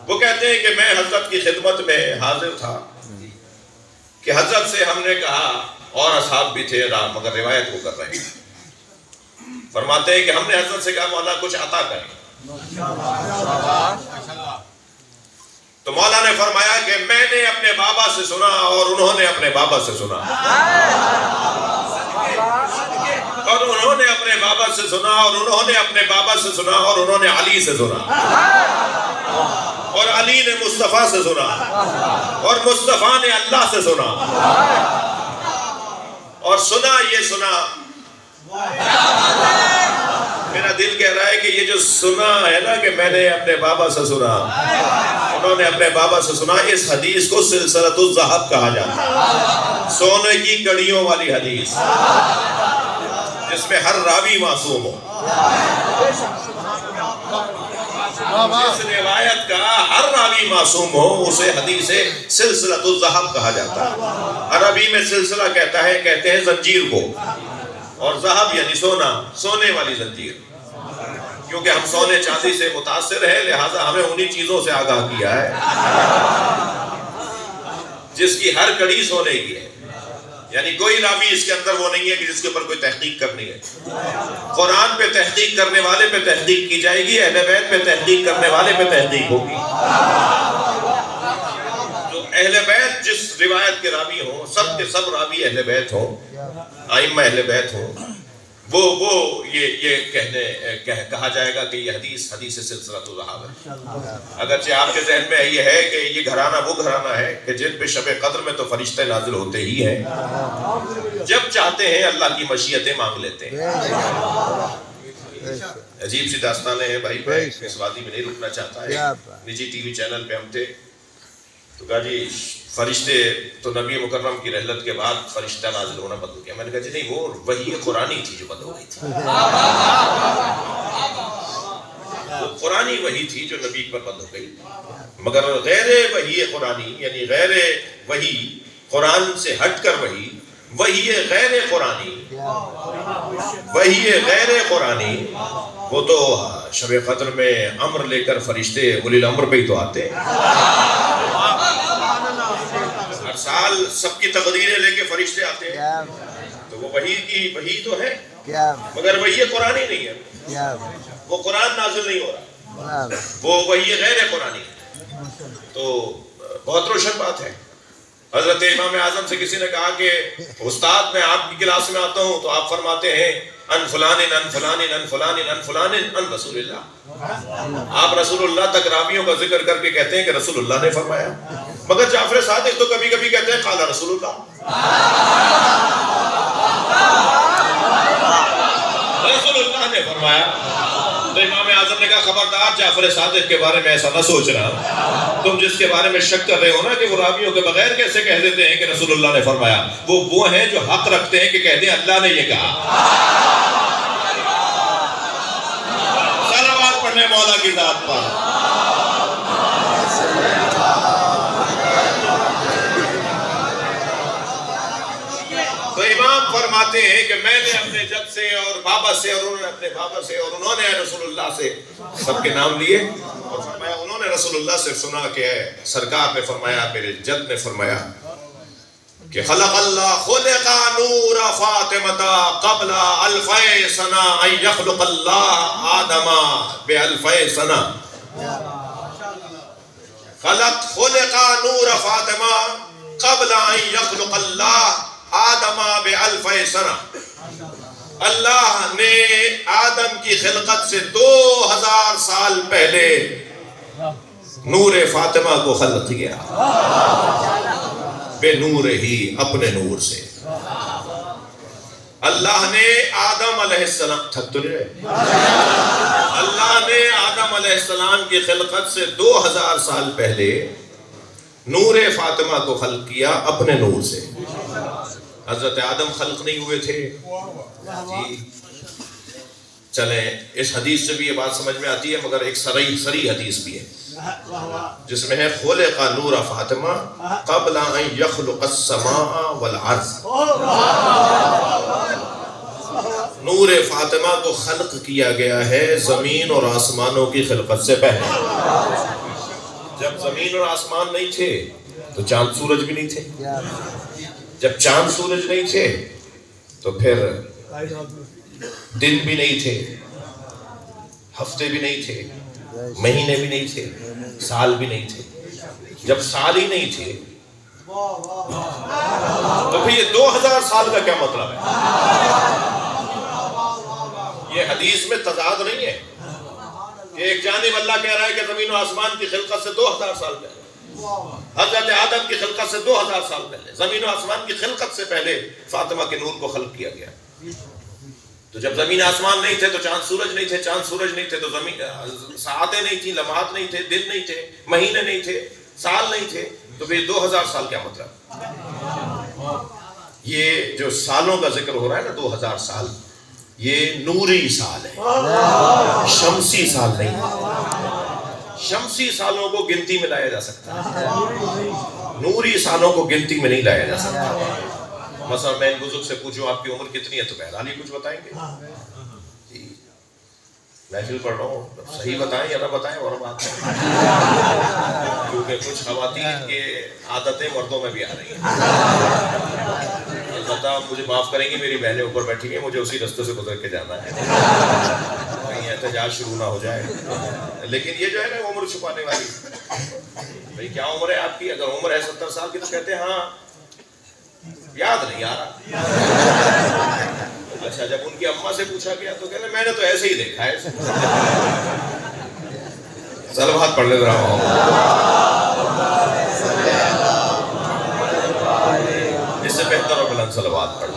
وہ کہتے ہیں کہ میں حضرت کی خدمت میں حاضر تھا کہ حضرت سے ہم نے کہا، اور اصحاب بھی تھے مگر روایت وہ کر رہے ہیں، فرماتے ہیں کہ ہم نے حضرت سے کہا مولا کچھ عطا کریں، تو مولا نے فرمایا کہ میں نے اپنے بابا سے سنا اور انہوں نے اپنے بابا سے سنا، اور انہوں نے اپنے بابا سے سنا اور انہوں نے اپنے بابا سے سنا اور انہوں نے علی سے سنا، اور علی نے مصطفیٰ سے سنا، اور مصطفیٰ نے اللہ سے سنا، اور سنا یہ سنا۔ میرا دل کہہ رہا ہے کہ یہ جو سنا ہے نا کہ میں نے اپنے بابا سے سنا، انہوں نے اپنے بابا سے سنا، اس حدیث کو سلسلۃ الذہب کہا جاتا ہے، سونے کی کڑیوں والی حدیث، جس میں ہر راوی معصوم ہو، جس روایت کا ہر راوی معصوم ہو، اسے حدیث سلسلۃ الذہب کہا جاتا ہے۔ عربی میں سلسلہ کہتے ہیں زنجیر کو، اور ذہب یعنی سونا، سونے والی زنجیر، کیونکہ ہم سونے چاندی سے متاثر ہیں، لہٰذا ہمیں انہی چیزوں سے آگاہ کیا ہے جس کی ہر کڑی سونے کی ہے، یعنی کوئی راوی اس کے اندر وہ نہیں ہے کہ جس کے اوپر کوئی تحقیق کرنی ہے۔ قرآن پہ تحقیق کرنے والے پہ تحقیق کی جائے گی، اہل بیت پہ تحقیق کرنے والے پہ تحقیق ہوگی۔ جو اہل بیت جس روایت کے راوی ہوں، سب کے سب راوی اہل بیت ہوں، ائمہ اہل بیت ہوں، وہ یہ کہا جائے گا کہ یہ حدیث سلسلۃ الذہب ہے۔ اگرچہ آپ کے ذہن میں یہ ہے کہ یہ گھرانہ وہ گھرانہ ہے کہ جن پہ شب قدر میں تو فرشتے نازل ہوتے ہی ہیں، جب چاہتے ہیں اللہ کی مشیتیں مانگ لیتے ہیں۔ عجیب سی داستانیں ہیں بھائی. میں اس وادی میں نہیں رکنا چاہتا. ایک نجی ٹی وی چینل پہ ہم تھے تو کہا جی فرشتے تو نبی مکرم کی رحلت کے بعد فرشتہ نازل ہونا بند ہو گیا. میں نے کہا جی نہیں، وہ وحی قرآنی تھی جو بند ہو گئی تھی. وہ قرآنی وحی تھی جو نبی پر بند ہو گئی، مگر غیر وحی قرآنی یعنی غیر وحی قرآن سے ہٹ کر وحی غیر قرآنی، وحی غیر قرآنی وہ تو شب قدر میں امر لے کر فرشتے اولی الامر پہ ہی تو آتے ہیں. ہر سال سب کی تقدیریں لے کے فرشتے آتے ہیں، تو وہ وحی تو ہے مگر وحی قرآنی نہیں ہے. وہ قرآن نازل نہیں ہو رہا، وہ وحی غیر قرآنی ہے. تو بہت روشن بات ہے. حضرت امام اعظم سے کسی نے کہا کہ استاد میں آپ کی کلاس میں آتا ہوں تو آپ فرماتے ہیں ان فلان ان فلان ان فلان ان فلان ان رسول اللہ. آپ رسول اللہ تک راویوں کا ذکر کر کے کہتے ہیں کہ رسول اللہ نے فرمایا، مگر جعفر صادق تو کبھی کبھی کہتے ہیں قال رسول اللہ. رسول اللہ نے فرمایا. تو امام اعظم نے کہا خبردار جعفر صادق کے بارے میں ایسا نہ سوچنا. تم جس کے بارے میں شک کر رہے ہو نا کہ وہ راویوں کے بغیر کیسے کہہ دیتے ہیں کہ رسول اللہ نے فرمایا، وہ ہیں جو حق رکھتے ہیں کہ کہتے ہیں اللہ نے یہ کہا. صلوات پڑھنے مولا کی ذات پر. تو امام فرماتے ہیں کہ میں نے اپنے جد سے اور بابا سے اور انہوں نے اپنے بابا سے اور انہوں نے رسول اللہ سے سب کے نام لیے اور فرمایا انہوں نے رسول اللہ سے سنا کہ سرکار نے فرمایا، میرے جد نے فرمایا کہ خلق اللہ خلق نور فاطمہ قبل الف سنہ ان یخلق اللہ آدم بالف سنہ. خلق نور فاطمہ قبل ان یخلق اللہ آدم بالف سنہ. اللہ نے آدم کی خلقت سے 2000 سال پہلے نور فاطمہ کو خلق کیا بے نور ہی، اپنے نور سے. اللہ نے آدم علیہ السلام تھک تو نہیں رہے، اللہ نے آدم علیہ السلام کی خلقت سے 2000 سال پہلے نور فاطمہ کو خلق کیا اپنے نور سے. حضرت آدم خلق نہیں ہوئے تھے جی. چلیں اس حدیث سے بھی یہ بات سمجھ میں آتی ہے، مگر ایک سری حدیث بھی ہے جس میں ہے خلق نور فاطمہ قبل ان یخلق السماء والارض. نور فاطمہ کو خلق کیا گیا ہے زمین اور آسمانوں کی خلقت سے پہلے. جب زمین اور آسمان نہیں تھے تو چاند سورج بھی نہیں تھے. جب چاند سورج نہیں تھے تو پھر دن بھی نہیں تھے، ہفتے بھی نہیں تھے، مہینے بھی نہیں تھے، سال بھی نہیں تھے. جب سال ہی نہیں تھے تو پھر یہ 2000 سال کا کیا مطلب ہے؟ یہ حدیث میں تضاد نہیں ہے کہ ایک جانب اللہ کہہ رہا ہے کہ زمین و آسمان کی خلقت سے 2000 سال پہلے، حضرت آدم کی خلقت سے 2000 سال پہلے، زمین و آسمان کی خلقت سے پہلے فاطمہ کے نور کو خلق کیا گیا. تو جب زمین آسمان نہیں تھے تو چاند سورج نہیں تھے، چاند سورج نہیں تھے تو زمین ساعتیں نہیں تھیں، لمحات نہیں تھے، دن نہیں تھے، مہینے نہیں تھے، سال نہیں تھے. تو پھر 2000 سال کیا مطلب؟ یہ جو سالوں کا ذکر ہو رہا ہے نا 2000 سال، یہ نوری سال ہے، شمسی سال نہیں. شمسی سالوں کو گنتی میں لایا جا سکتا ہے، نوری سالوں کو گنتی میں نہیں لایا جا سکتا. مثلا میں ان بزرگ سے پوچھوں آپ کی عمر کتنی ہے تو بہرحال ہی کچھ بتائیں گے جی. محفل پڑھ رہا ہوں، صحیح بتائیں یا نہ بتائیں اور بات ہے، کیونکہ کچھ خواتین کے عادتیں مردوں میں بھی آ رہی ہیں. البتہ مجھے معاف کریں گی، میری بہنیں اوپر بیٹھی ہیں، مجھے اسی رستے سے گزر کے جانا ہے، کہیں احتجاج شروع نہ ہو جائے. لیکن یہ جو ہے نا عمر چھپانے والی، بھئی کیا عمر ہے آپ کی؟ اگر عمر ہے 70 سال کی تو کہتے ہیں ہاں یاد نہیں آ رہا. اچھا جب ان کی اماں سے پوچھا گیا تو کہتے ہیں میں نے تو ایسے ہی دیکھا ہے. صلوات پڑھ لے ذرا. اس سے بہتر اور بلند صلوات پڑھ لے.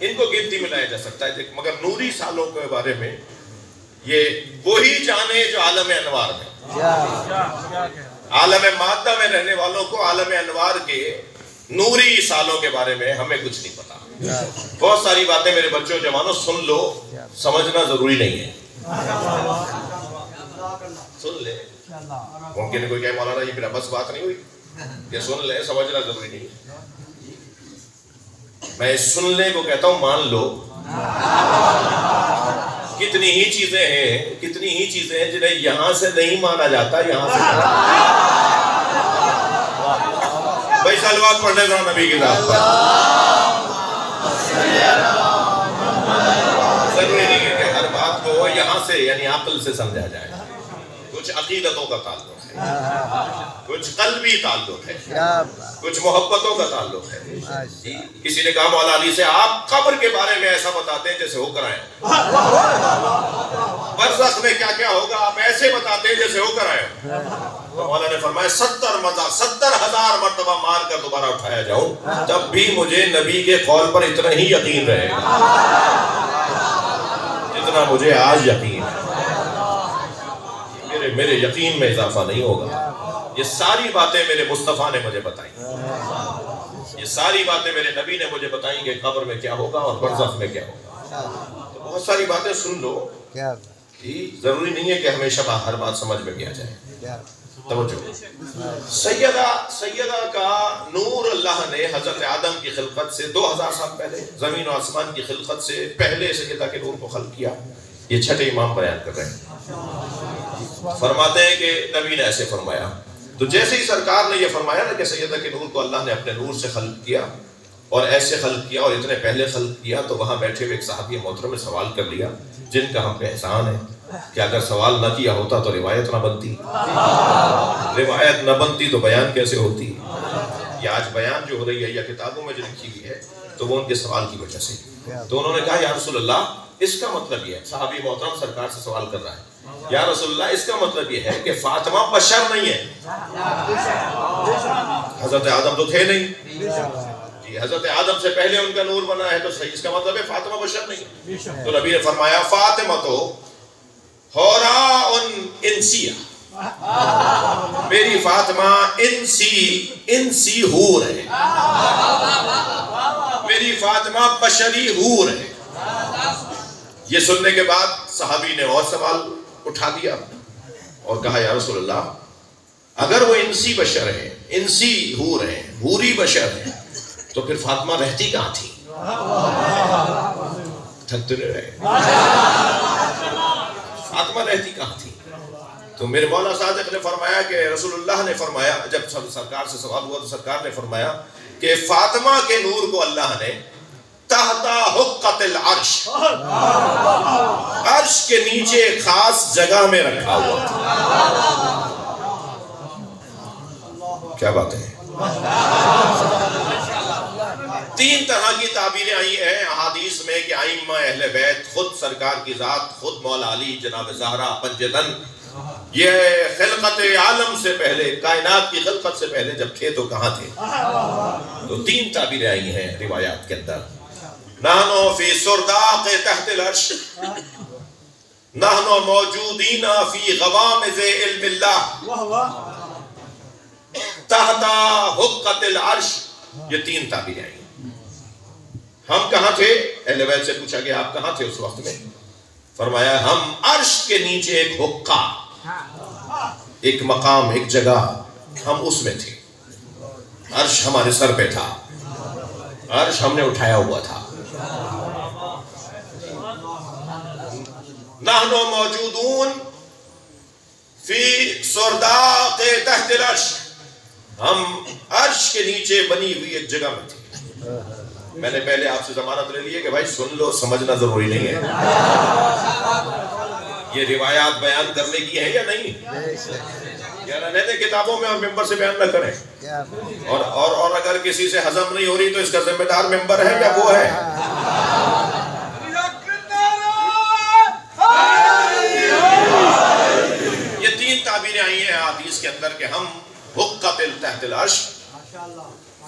ان کو گنتی میں لایا جا سکتا ہے، مگر نوری سالوں کے بارے میں یہ وہی جانے جو عالم انوار میں، عالم مادہ میں رہنے والوں کو عالم انوار کے نوری سالوں کے بارے میں ہمیں کچھ نہیں پتا۔ بہت ساری باتیں میرے بچوں جوانوں سن لو، سمجھنا ضروری نہیں ہے، سن لے۔ ممکن کوئی کہے مولانا یہ میرا بس بات نہیں ہوئی، یہ سن لے، سمجھنا ضروری نہیں ہے۔ میں اس سننے کو کہتا ہوں مان لو۔ کتنی ہی چیزیں ہیں جنہیں یہاں سے نہیں مانا جاتا، یہاں سے بھائی صلوات پڑھنے ذرا نبی کی ذات پر۔ ضروری نہیں ہے کہ ہر بات کو یہاں سے یعنی عقل سے سمجھا جائے، کچھ عقیدتوں کا تعلق ہے، کچھ قلبی تعلق ہے، کچھ محبتوں کا تعلق ہے۔ کسی نے کہا مولا علی سے آپ قبر کے بارے میں ایسا بتاتے ہیں جیسے ہو کر آئے، برزخ میں کیا کیا ہوگا آپ ایسے بتاتے ہیں جیسے ہو کر آئے۔ تو مولا نے فرمایا 70,000 مرتبہ مار کر دوبارہ اٹھایا جاؤں تب بھی مجھے نبی کے قول پر اتنا ہی یقین رہے گا جتنا مجھے آج یقین ہے۔ میرے یقین میں اضافہ نہیں ہوگا۔ یہ ساری باتیں میرے مصطفیٰ نے مجھے بتائیں، یہ ساری باتیں میرے نبی نے مجھے بتائیں کہ قبر میں کیا ہوگا اور برزخ میں کیا ہوگا۔ تو بہت ساری باتیں سن لو، ضروری نہیں ہے کہ ہمیشہ ہر بات سمجھ میں کیا جائے۔ توجہ، سیدہ کا نور اللہ نے حضرت آدم کی خلقت سے 2000 سال پہلے، زمین و آسمان کی خلقت سے پہلے سیدہ کے نور کو خلق کیا۔ یہ چھٹے امام بیان کر رہے ہیں، فرماتے ہیں کہ نبی نے ایسے فرمایا۔ تو جیسے ہی سرکار نے یہ فرمایا نا کہ سیدہ کے نور کو اللہ نے اپنے نور سے خلق کیا اور ایسے خلق کیا اور اتنے پہلے خلق کیا، تو وہاں بیٹھے ہوئے ایک صحابی محترم نے سوال کر لیا جن کا ہم پہ احسان ہے کہ اگر سوال نہ کیا ہوتا تو روایت نہ بنتی، روایت نہ بنتی تو بیان کیسے ہوتی۔ یہ آج بیان جو ہو رہی ہے یا کتابوں میں جو لکھی ہوئی ہے تو وہ ان کے سوال کی وجہ سے۔ تو انہوں نے کہا یا رسول اللہ اس کا مطلب یہ ہے، صحابی محترم سرکار سے سوال کر رہا ہے، یا رسول اللہ اس کا مطلب یہ ہے کہ فاطمہ بشر نہیں ہے، حضرت آدم تو تھے نہیں جی، حضرت آدم سے پہلے ان کا نور بنا ہے تو صحیح، اس کا مطلب ہے فاطمہ بشر نہیں ہے۔ تو نبی نے فرمایا فاطمہ تو حوراء انسیہ، میری فاطمہ انسی حور ہے، میری فاطمہ بشری حور ہے۔ یہ سننے کے بعد صحابی نے اور سوال اٹھا دیا اور کہا یا رسول اللہ اگر وہ انسی بشر ہے، انسی حور ہے، حوری بشر ہے، تو پھر فاطمہ رہتی کہاں تھی؟ تھکتے رہے، فاطمہ رہتی کہاں تھی؟ تو میرے مولا صادق نے فرمایا کہ رسول اللہ نے فرمایا، جب سرکار سے سوال ہوا تو سرکار نے فرمایا کہ فاطمہ کے نور کو اللہ نے تحت حقت العرش، عرش کے نیچے ایک خاص جگہ میں رکھا ہوا تھا۔ کیا بات ہے؟ 3 طرح کی تعبیریں آئی ہیں احادیث میں کہ ائمہ اہل بیت، خود سرکار کی ذات، خود مولا علی، جناب زہرا پنجتن، یہ خلقت عالم سے پہلے، کائنات کی خلقت سے پہلے جب تھے تو کہاں تھے؟ تو 3 تعبیریں آئی ہیں روایات کے اندر۔ نحنو فی سرداق تحت العرش، نحنو موجودین فی غوامض علم اللہ تحت حقت العرش۔ یہ 3 تعبیریں آئی۔ ہم کہاں تھے؟ اہل بیت سے پوچھا کہ آپ کہاں تھے اس وقت میں؟ فرمایا ہم عرش کے نیچے ایک حقہ، ایک مقام، ایک جگہ، ہم اس میں تھے۔ عرش ہمارے سر پہ تھا، عرش ہم نے اٹھایا ہوا تھا۔ نحنو موجودون فی سرداق تحت العرش، ہم عرش کے نیچے بنی ہوئی ایک جگہ میں تھے۔ میں نے پہلے آپ سے ضمانت لے لی ہے کہ بھائی سن لو، سمجھنا ضروری نہیں ہے۔ یہ روایات بیان کرنے کی ہے یا نہیں؟ یا رہنے دیں کتابوں میں اور ممبر سے بیان نہ کریں، اور اگر کسی سے ہضم نہیں ہو رہی تو اس کا ذمہ دار ممبر ہے یا وہ ہے؟ یہ 3 تعبیریں آئی ہیں حدیث کے اندر کہ ہم حقت تحت العرش،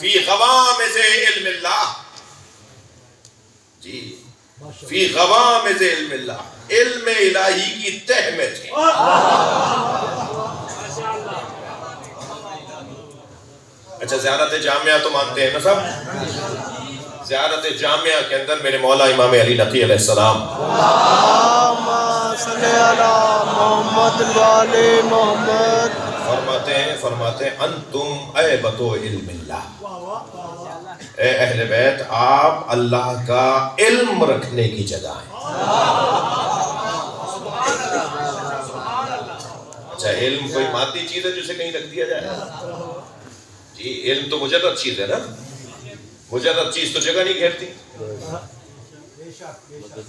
فی غوامض علم اللہ، جی فی غوامض علم اللہ، علم الہی کی تہ میں تھے. اچھا زیارت جامعہ تو مانتے ہیں نا سب؟ زیارت جامعہ کے اندر میرے مولا امام علی نقی علیہ السلام اللہم صلی علی محمد والے محمد فرماتے ہیں انتم ایبت علم اللہ، اے اہل بیت آپ اللہ کا علم رکھنے کی جگہ ہیں. اچھا علم کوئی مادی چیز ہے جسے کہیں رکھ دیا جائے؟ جی علم تو مجرد چیز ہے نا، مجرد چیز تو جگہ نہیں گھیرتی،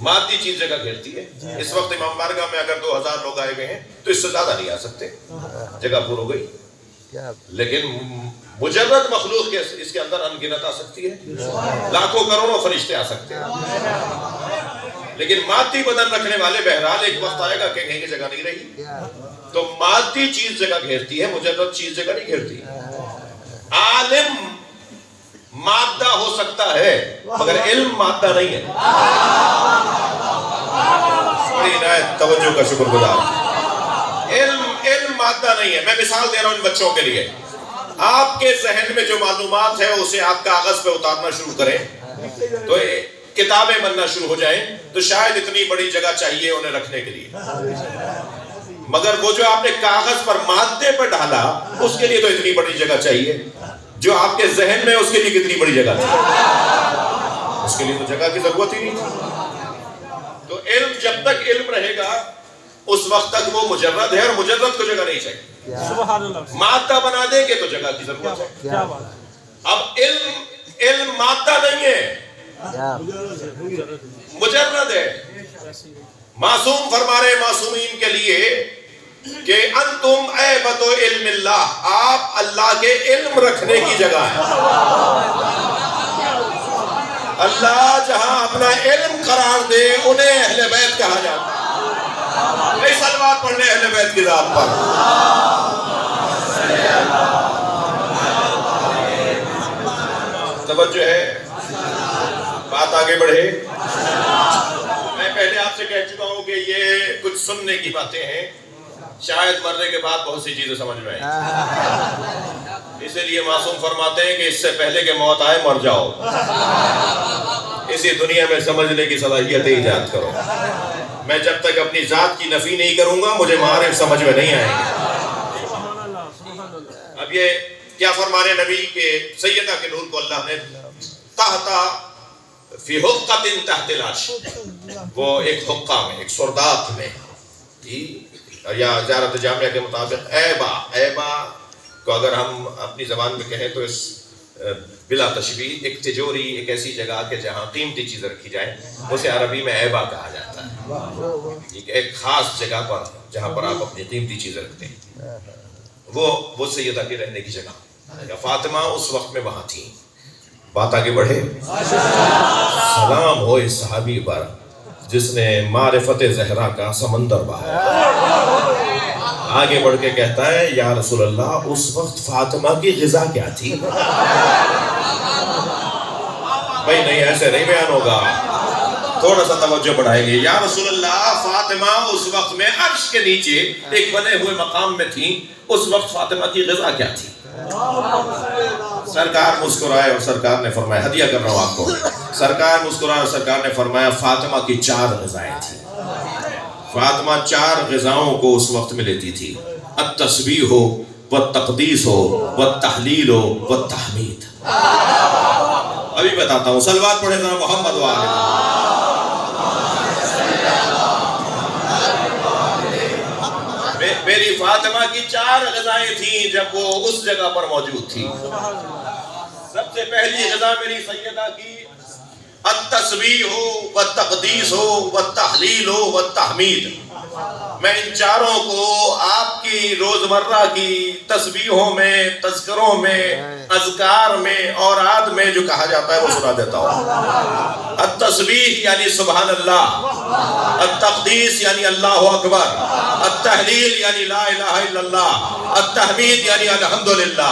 مادی چیز جگہ گھیرتی ہے. اس وقت امام بارگاہ میں اگر 2000 لوگ آئے ہوئے ہیں تو اس سے زیادہ نہیں آ سکتے، جگہ پور ہو گئی. لیکن مجرد مخلوق کے اس کے اندر انگنت آ سکتی ہے، لاکھوں کروڑوں فرشتے آ سکتے ہیں. لیکن مادی بدن رکھنے والے بہرحال ایک وقت آئے گا کہ کہیں کی جگہ نہیں رہی. تو مادی چیز جگہ گھیرتی ہے، مجرد چیز جگہ نہیں گھیرتی. عالم مادہ ہو سکتا ہے مگر علم مادہ نہیں ہے. بڑی عنایت توجہ کا شکر گزار. علم مادہ نہیں ہے. میں مثال دے رہا ہوں ان بچوں کے لیے. آپ کے ذہن میں جو معلومات ہے اسے آپ کاغذ پہ اتارنا شروع کریں تو کتابیں بننا شروع ہو جائیں تو شاید اتنی بڑی جگہ چاہیے انہیں رکھنے کے لیے. مگر وہ جو آپ نے کاغذ پر مادے پر ڈالا اس کے لیے تو اتنی بڑی جگہ چاہیے. جو آپ کے ذہن میں اس کے لیے کتنی بڑی جگہ تھی، اس کے لیے تو جگہ کی ضرورت ہی نہیں تھی. تو علم جب تک علم رہے گا اس وقت تک وہ مجرد ہے اور مجرد کو جگہ نہیں چاہیے. مادہ بنا دیں گے تو جگہ کی ضرورت ہے. اب علم مادہ نہیں ہے، مجرد ہے. معصوم فرما رہے معصومین کے لیے کہ انتم ایبت علم اللہ، آپ اللہ کے علم رکھنے کی جگہ ہیں. اللہ جہاں اپنا علم قرار دے انہیں اہل بیت کہا جاتا ہے. کئی صلوات پڑھ لیں اہل بیت کی ذات پر. توجہ ہے، بات آگے بڑھے. میں پہلے آپ سے کہہ چکا ہوں کہ یہ کچھ سننے کی باتیں ہیں، شاید مرنے کے بعد بہت سی چیزیں سمجھ میں آئیں. اسی لیے معصوم فرماتے ہیں کہ اس سے پہلے کہ موت آئے مر جاؤ، اسی دنیا میں سمجھنے کی صلاحیت ایجاد کرو. میں جب تک اپنی ذات کی نفی نہیں کروں گا مجھے معارف سمجھ میں نہیں آئیں گے. اب یہ کیا فرمانے نبی کے سیدہ کے نور کو اللہ نے تحتا فی حقۃ تحت العرش، وہ ایک حقہ میں، ایک سردات میں، یا زیارت جامعہ کے مطابق ایبا کو اگر ہم اپنی زبان میں کہیں تو اس بلا تشبیہ ایک تجوری، ایک ایسی جگہ کہ جہاں قیمتی چیزیں رکھی جائیں، اسے عربی میں ایبا کہا جاتا ہے. ایک خاص جگہ پر جہاں پر آپ اپنی قیمتی چیزیں رکھتے ہیں، وہ سیدہ کی رہنے کی جگہ. فاطمہ اس وقت میں وہاں تھی. بات آگے بڑھے. سلام ہو اس صحابی پر جس نے معرفت زہرا کا سمندر بہایا. آگے بڑھ کے کہتا ہے یا رسول اللہ اس وقت فاطمہ کی غذا کیا تھی؟ بھائی نہیں ایسے نہیں بیان ہوگا، تھوڑا سا توجہ بڑھائیں گے. یا رسول اللہ فاطمہ اس وقت میں عرش کے نیچے ایک بنے ہوئے مقام میں تھی، اس وقت فاطمہ کی غذا کیا تھی؟ سرکار مسکرائے اور سرکار نے فرمایا، ہدیہ کر رہا ہوں آپ کو. سرکار مسکرائے اور سرکار نے فرمایا فاطمہ کی 4 غذائیں تھیں. فاطمہ 4 غذاؤں کو اس وقت میں لیتی تھی. التسبیح ہو والتقدیس ہو والتحلیل ہو والتحمید. ابھی بتاتا ہوں، صلوات پڑھیں ذرا محمد وآلہ. میری فاطمہ کی 4 غذائیں تھیں جب وہ اس جگہ پر موجود تھی. سب سے پہلی غذا میری سیدہ کی التسبیح ہو والتقدیس ہو والتحلیل ہو والتحمید. میں ان 4 کو آپ کی روزمرہ کی تسبیحوں میں، تذکروں میں، اذکار میں، اوراد میں جو کہا جاتا ہے وہ سنا دیتا ہوں. التسبیح یعنی سبحان اللہ، التقدیس یعنی اللہ اکبر، التحلیل یعنی لا الہ الا اللہ، التحمید یعنی الحمدللہ.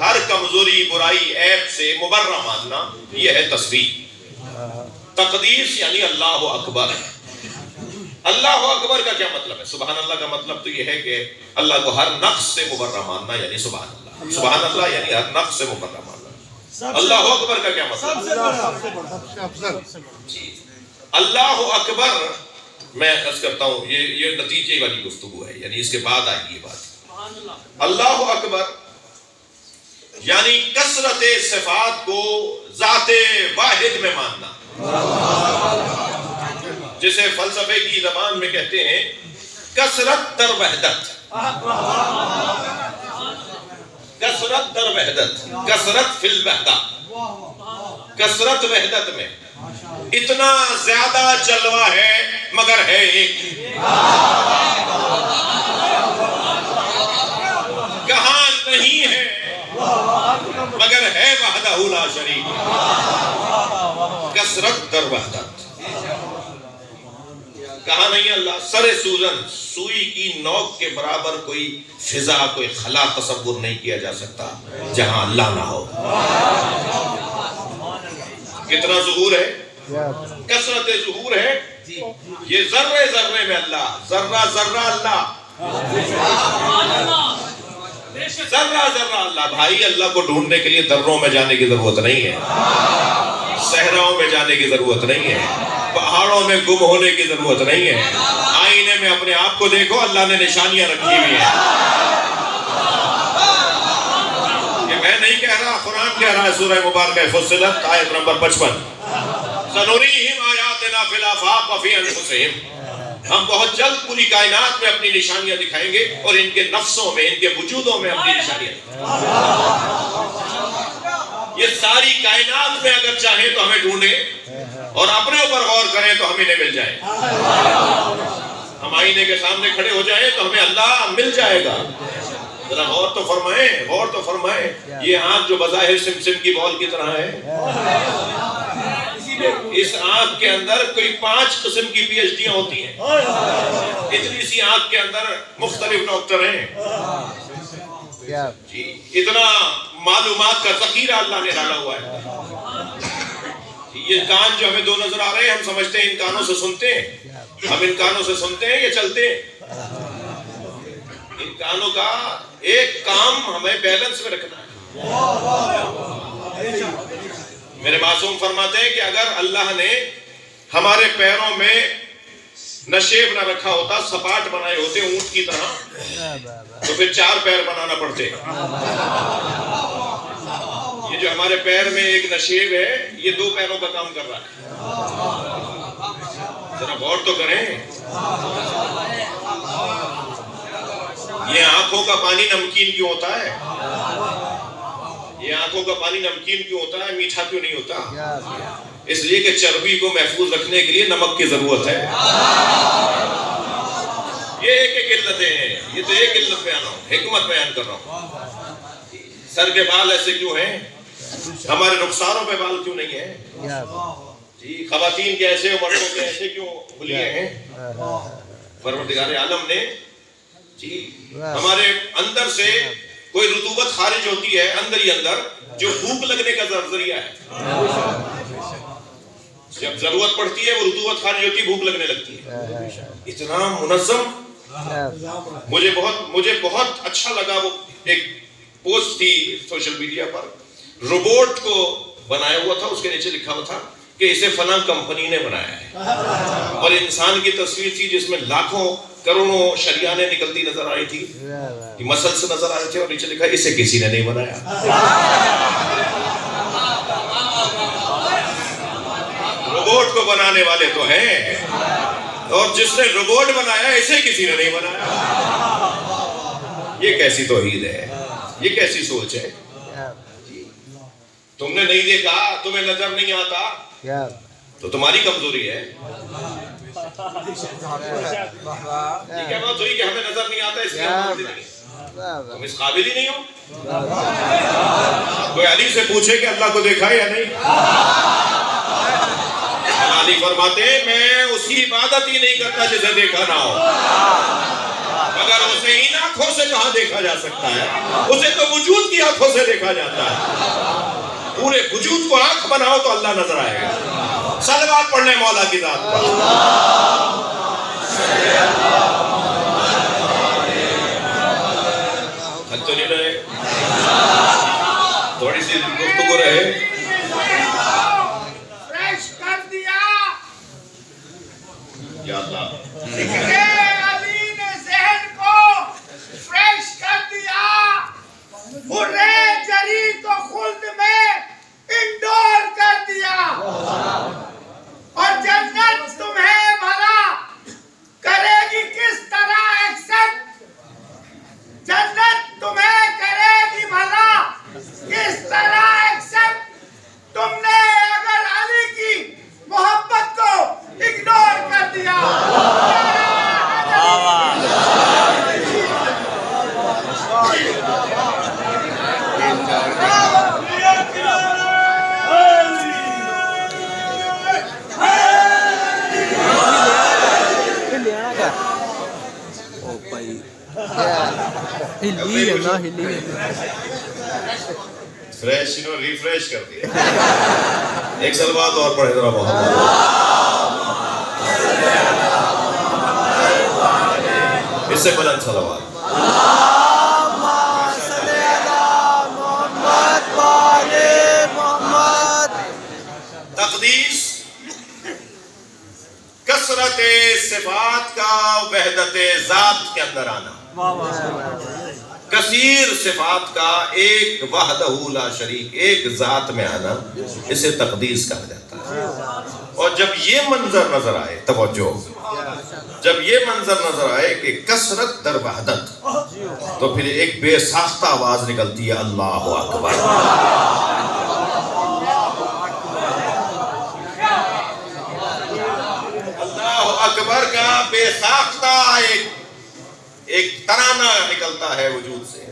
ہر کمزوری برائی عیب سے مبرہ ماننا، یہ ہے تسبیح۔ تقدیس یعنی اللہ اکبر۔ اللہ اکبر کا کیا مطلب ہے؟ سبحان اللہ کا مطلب تو یہ ہے کہ اللہ کو ہر نقص سے مبرہ ماننا، یعنی سبحان اللہ۔ سبحان اللہ یعنی ہر نقص سے مبرہ ماننا۔ اللہ اکبر کا کیا مطلب ہے؟ اللہ اکبر، میں عرض کرتا ہوں یہ نتیجے والی گفتگو ہے، یعنی اس کے بعد آئے گی یہ بات۔ اللہ اکبر یعنی کثرت صفات کو ذات واحد میں ماننا، جسے فلسفے کی زبان میں کہتے ہیں کثرت در وحدت۔ کثرت در وحدت، کثرت فی الوحدہ، کثرت وحدت میں اتنا زیادہ جلوہ ہے مگر ہے ایک۔ کہاں نہیں ہے مگر ہے وحدہ لا شریک۔ کثرت در وحدت، کہاں نہیں اللہ؟ سر سوزن، سوئی کی نوک کے برابر کوئی فضا، کوئی خلا تصور نہیں کیا جا سکتا جہاں اللہ نہ ہو۔ کتنا ظہور ہے، کثرت ظہور ہے۔ یہ ذرے ذرے میں اللہ، ذرہ ذرہ اللہ، ذرہ ذرہ اللہ۔ بھائی اللہ کو ڈھونڈنے کے لیے دروں میں جانے کی ضرورت نہیں ہے، صحراؤں میں جانے کی ضرورت نہیں ہے، پہاڑوں میں گم ہونے کی ضرورت نہیں ہے۔ آئینے میں اپنے آپ کو دیکھو، اللہ نے نشانیاں رکھی ہوئی ہیں۔ یہ میں نہیں کہہ رہا، قرآن کہہ رہا ہے، سورہ مبارکہ فصلت آیت نمبر 55۔ سنُرِیہِمْ آیاتنا فی الآفاق وفی انفسہم۔ ہم بہت جلد پوری کائنات میں اپنی نشانیاں دکھائیں گے، اور ان کے نفسوں میں، ان کے وجودوں میں اپنی نشانیاں۔ یہ ساری کائنات میں اگر چاہیں تو ہمیں ڈھونڈیں اور اپنے اوپر غور کریں تو ہمیں مل جائے۔ ہم آئینے کے سامنے کھڑے ہو جائیں تو ہمیں اللہ مل جائے گا۔ ذرا غور تو فرمائیں، غور تو فرمائیں۔ یہ آنکھ جو بظاہر سمسم کی بال کی طرح ہے، اس آنکھ کے اندر کوئی 5 قسم کی پی ایچ ڈیاں ہوتی ہیں۔ اتنی سی آنکھ کے اندر مختلف ڈاکٹر ہیں جی، اتنا معلومات کا ذخیرہ اللہ نے ڈالا ہوا ہے۔ یہ کان جو ہمیں دو نظر آ رہے ہیں، ہم سمجھتے ہیں ان کانوں سے سنتے ہیں، ہم ان کانوں سے سنتے ہیں یا چلتے ہیں؟ ان کانوں کا ایک کام ہمیں بیلنس میں رکھنا ہے۔ میرے معصوم فرماتے ہیں کہ اگر اللہ نے ہمارے پیروں میں نشیب نہ رکھا ہوتا، سپاٹ بنائے ہوتے اونٹ کی طرح، تو پھر 4 پیر بنانا پڑتے۔ یہ جو ہمارے پیر میں ایک نشیب ہے، یہ 2 پیروں کا کام کر رہا ہے۔ ذرا غور تو کریں۔ یہ آنکھوں کا پانی نمکین کیوں ہوتا ہے؟ یہ آنکھوں کا پانی نمکین کیوں ہوتا ہے، میٹھا کیوں نہیں ہوتا؟ اس لیے کہ چربی کو محفوظ رکھنے کے لیے نمک کی ضرورت ہے۔ یہ ایک علتیں ہیں، یہ تو ایک علت بیان ہوں، حکمت بیان کر رہا ہوں۔ سر کے بال ایسے کیوں ہیں؟ ہمارے رخساروں پہ بال کیوں نہیں ہیں؟ جی، خواتین کے ایسے، مردوں کے ایسے کیوں بلیے ہیں؟ پروردگار عالم نے جی ہمارے اندر سے کوئی رطوبت خارج ہوتی ہے اندر ہی اندر، جو بھوک لگنے کا ذریعہ ہے۔ جب ضرورت پڑتی ہے وہ رطوبت خارج ہوتی ہے، بھوک لگنے لگتی ہے۔ اتنا منظم، مجھے بہت اچھا لگا وہ ایک پوسٹ تھی سوشل میڈیا پر، روبوٹ کو بنایا ہوا تھا، اس کے نیچے لکھا ہوا تھا کہ اسے فلاں کمپنی نے بنایا ہے، اور انسان کی تصویر تھی جس میں لاکھوں کروڑوں شریانیں نکلتی نظر آئی تھی، مسلس نظر آئے تھے، اور نیچے لکھا اسے کسی نے نہیں بنایا۔ روبوٹ کو بنانے والے تو ہیں، اور جس نے روبوٹ بنایا اسے کسی نے نہیں بنایا۔ یہ کیسی توحید ہے، یہ کیسی سوچ ہے؟ تم نے نہیں دیکھا، تمہیں نظر نہیں آتا، تو تمہاری کمزوری ہے۔ یہ کیا بات ہوئی کہ ہمیں نظر نہیں آتا اس لیے ہم مانتے نہیں؟ تم اس قابل ہی نہیں ہو۔ کوئی علی سے پوچھے کہ اللہ کو دیکھا ہے یا نہیں؟ علی فرماتے ہیں میں اس کی عبادت ہی نہیں کرتا جسے دیکھا نہ ہو۔ مگر اسے ان آنکھوں سے کہاں دیکھا جا سکتا ہے؟ اسے تو وجود کی آنکھوں سے دیکھا جاتا ہے. پورے وجود کو آنکھ بناؤ تو اللہ نظر آئے گا. صلوات پڑھ لیں مولا کی ذات پر. حد تو نہیں رہے, تھوڑی سی گفتگو رہے. فریش کر دیا یا اللہ, علی نے ذہن کو فریش کر دیا. برے جری کو خلد میں انڈور کر دیا. اور جنت تمہیں بھلا کرے گی کس طرح ایکسپٹ. جنت تمہیں کرے گی بھلا کس طرح ایکسپٹ. تم نے اگر علی کی محبت کو اگنور کر دیا. فریش ریفریش کر دیا. ایک صلوات اور پڑھے ذرا محمد. اس سے بلند صلوات. تقدیس کثرت صفات کا وحدت ذات کے اندر آنا. کثیر صفات کا ایک وحدہ لا شریک ایک ذات میں آنا, اسے تقدیس کہا جاتا ہے. اور جب یہ منظر نظر آئے, توجہ, جب یہ منظر نظر آئے کہ کثرت در وحدت, تو پھر ایک بے ساختہ آواز نکلتی ہے, اللہ اکبر. اللہ اکبر کا بے ساختہ ایک ترانہ نکلتا ہے وجود سے.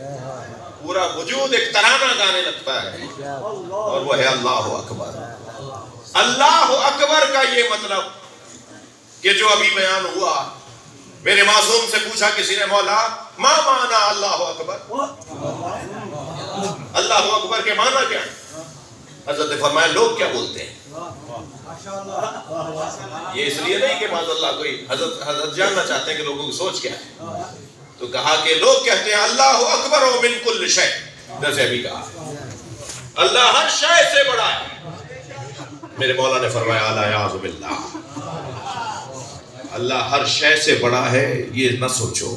پورا وجود ایک ترانہ گانے لگتا ہے, اور وہ ہے اللہ اکبر. اللہ اکبر کا یہ مطلب کہ جو ابھی بیان ہوا, میرے معصوم سے پوچھا کسی نے, مولا ما معنی اللہ اکبر, اللہ اکبر کے معنی کیا ہے؟ حضرت نے فرمایا لوگ کیا بولتے ہیں. یہ اس لیے نہیں کہ معاذ اللہ کوئی حضرت جاننا چاہتے ہیں کہ لوگوں کی سوچ کیا ہے, تو کہا کہ لوگ کہتے ہیں اللہ اکبر و من کل شے. جیسے ابھی کہا اللہ ہر شے سے بڑا ہے. میرے مولا نے فرمایا اعوذ باللہ, اللہ ہر شے سے بڑا ہے یہ نہ سوچو.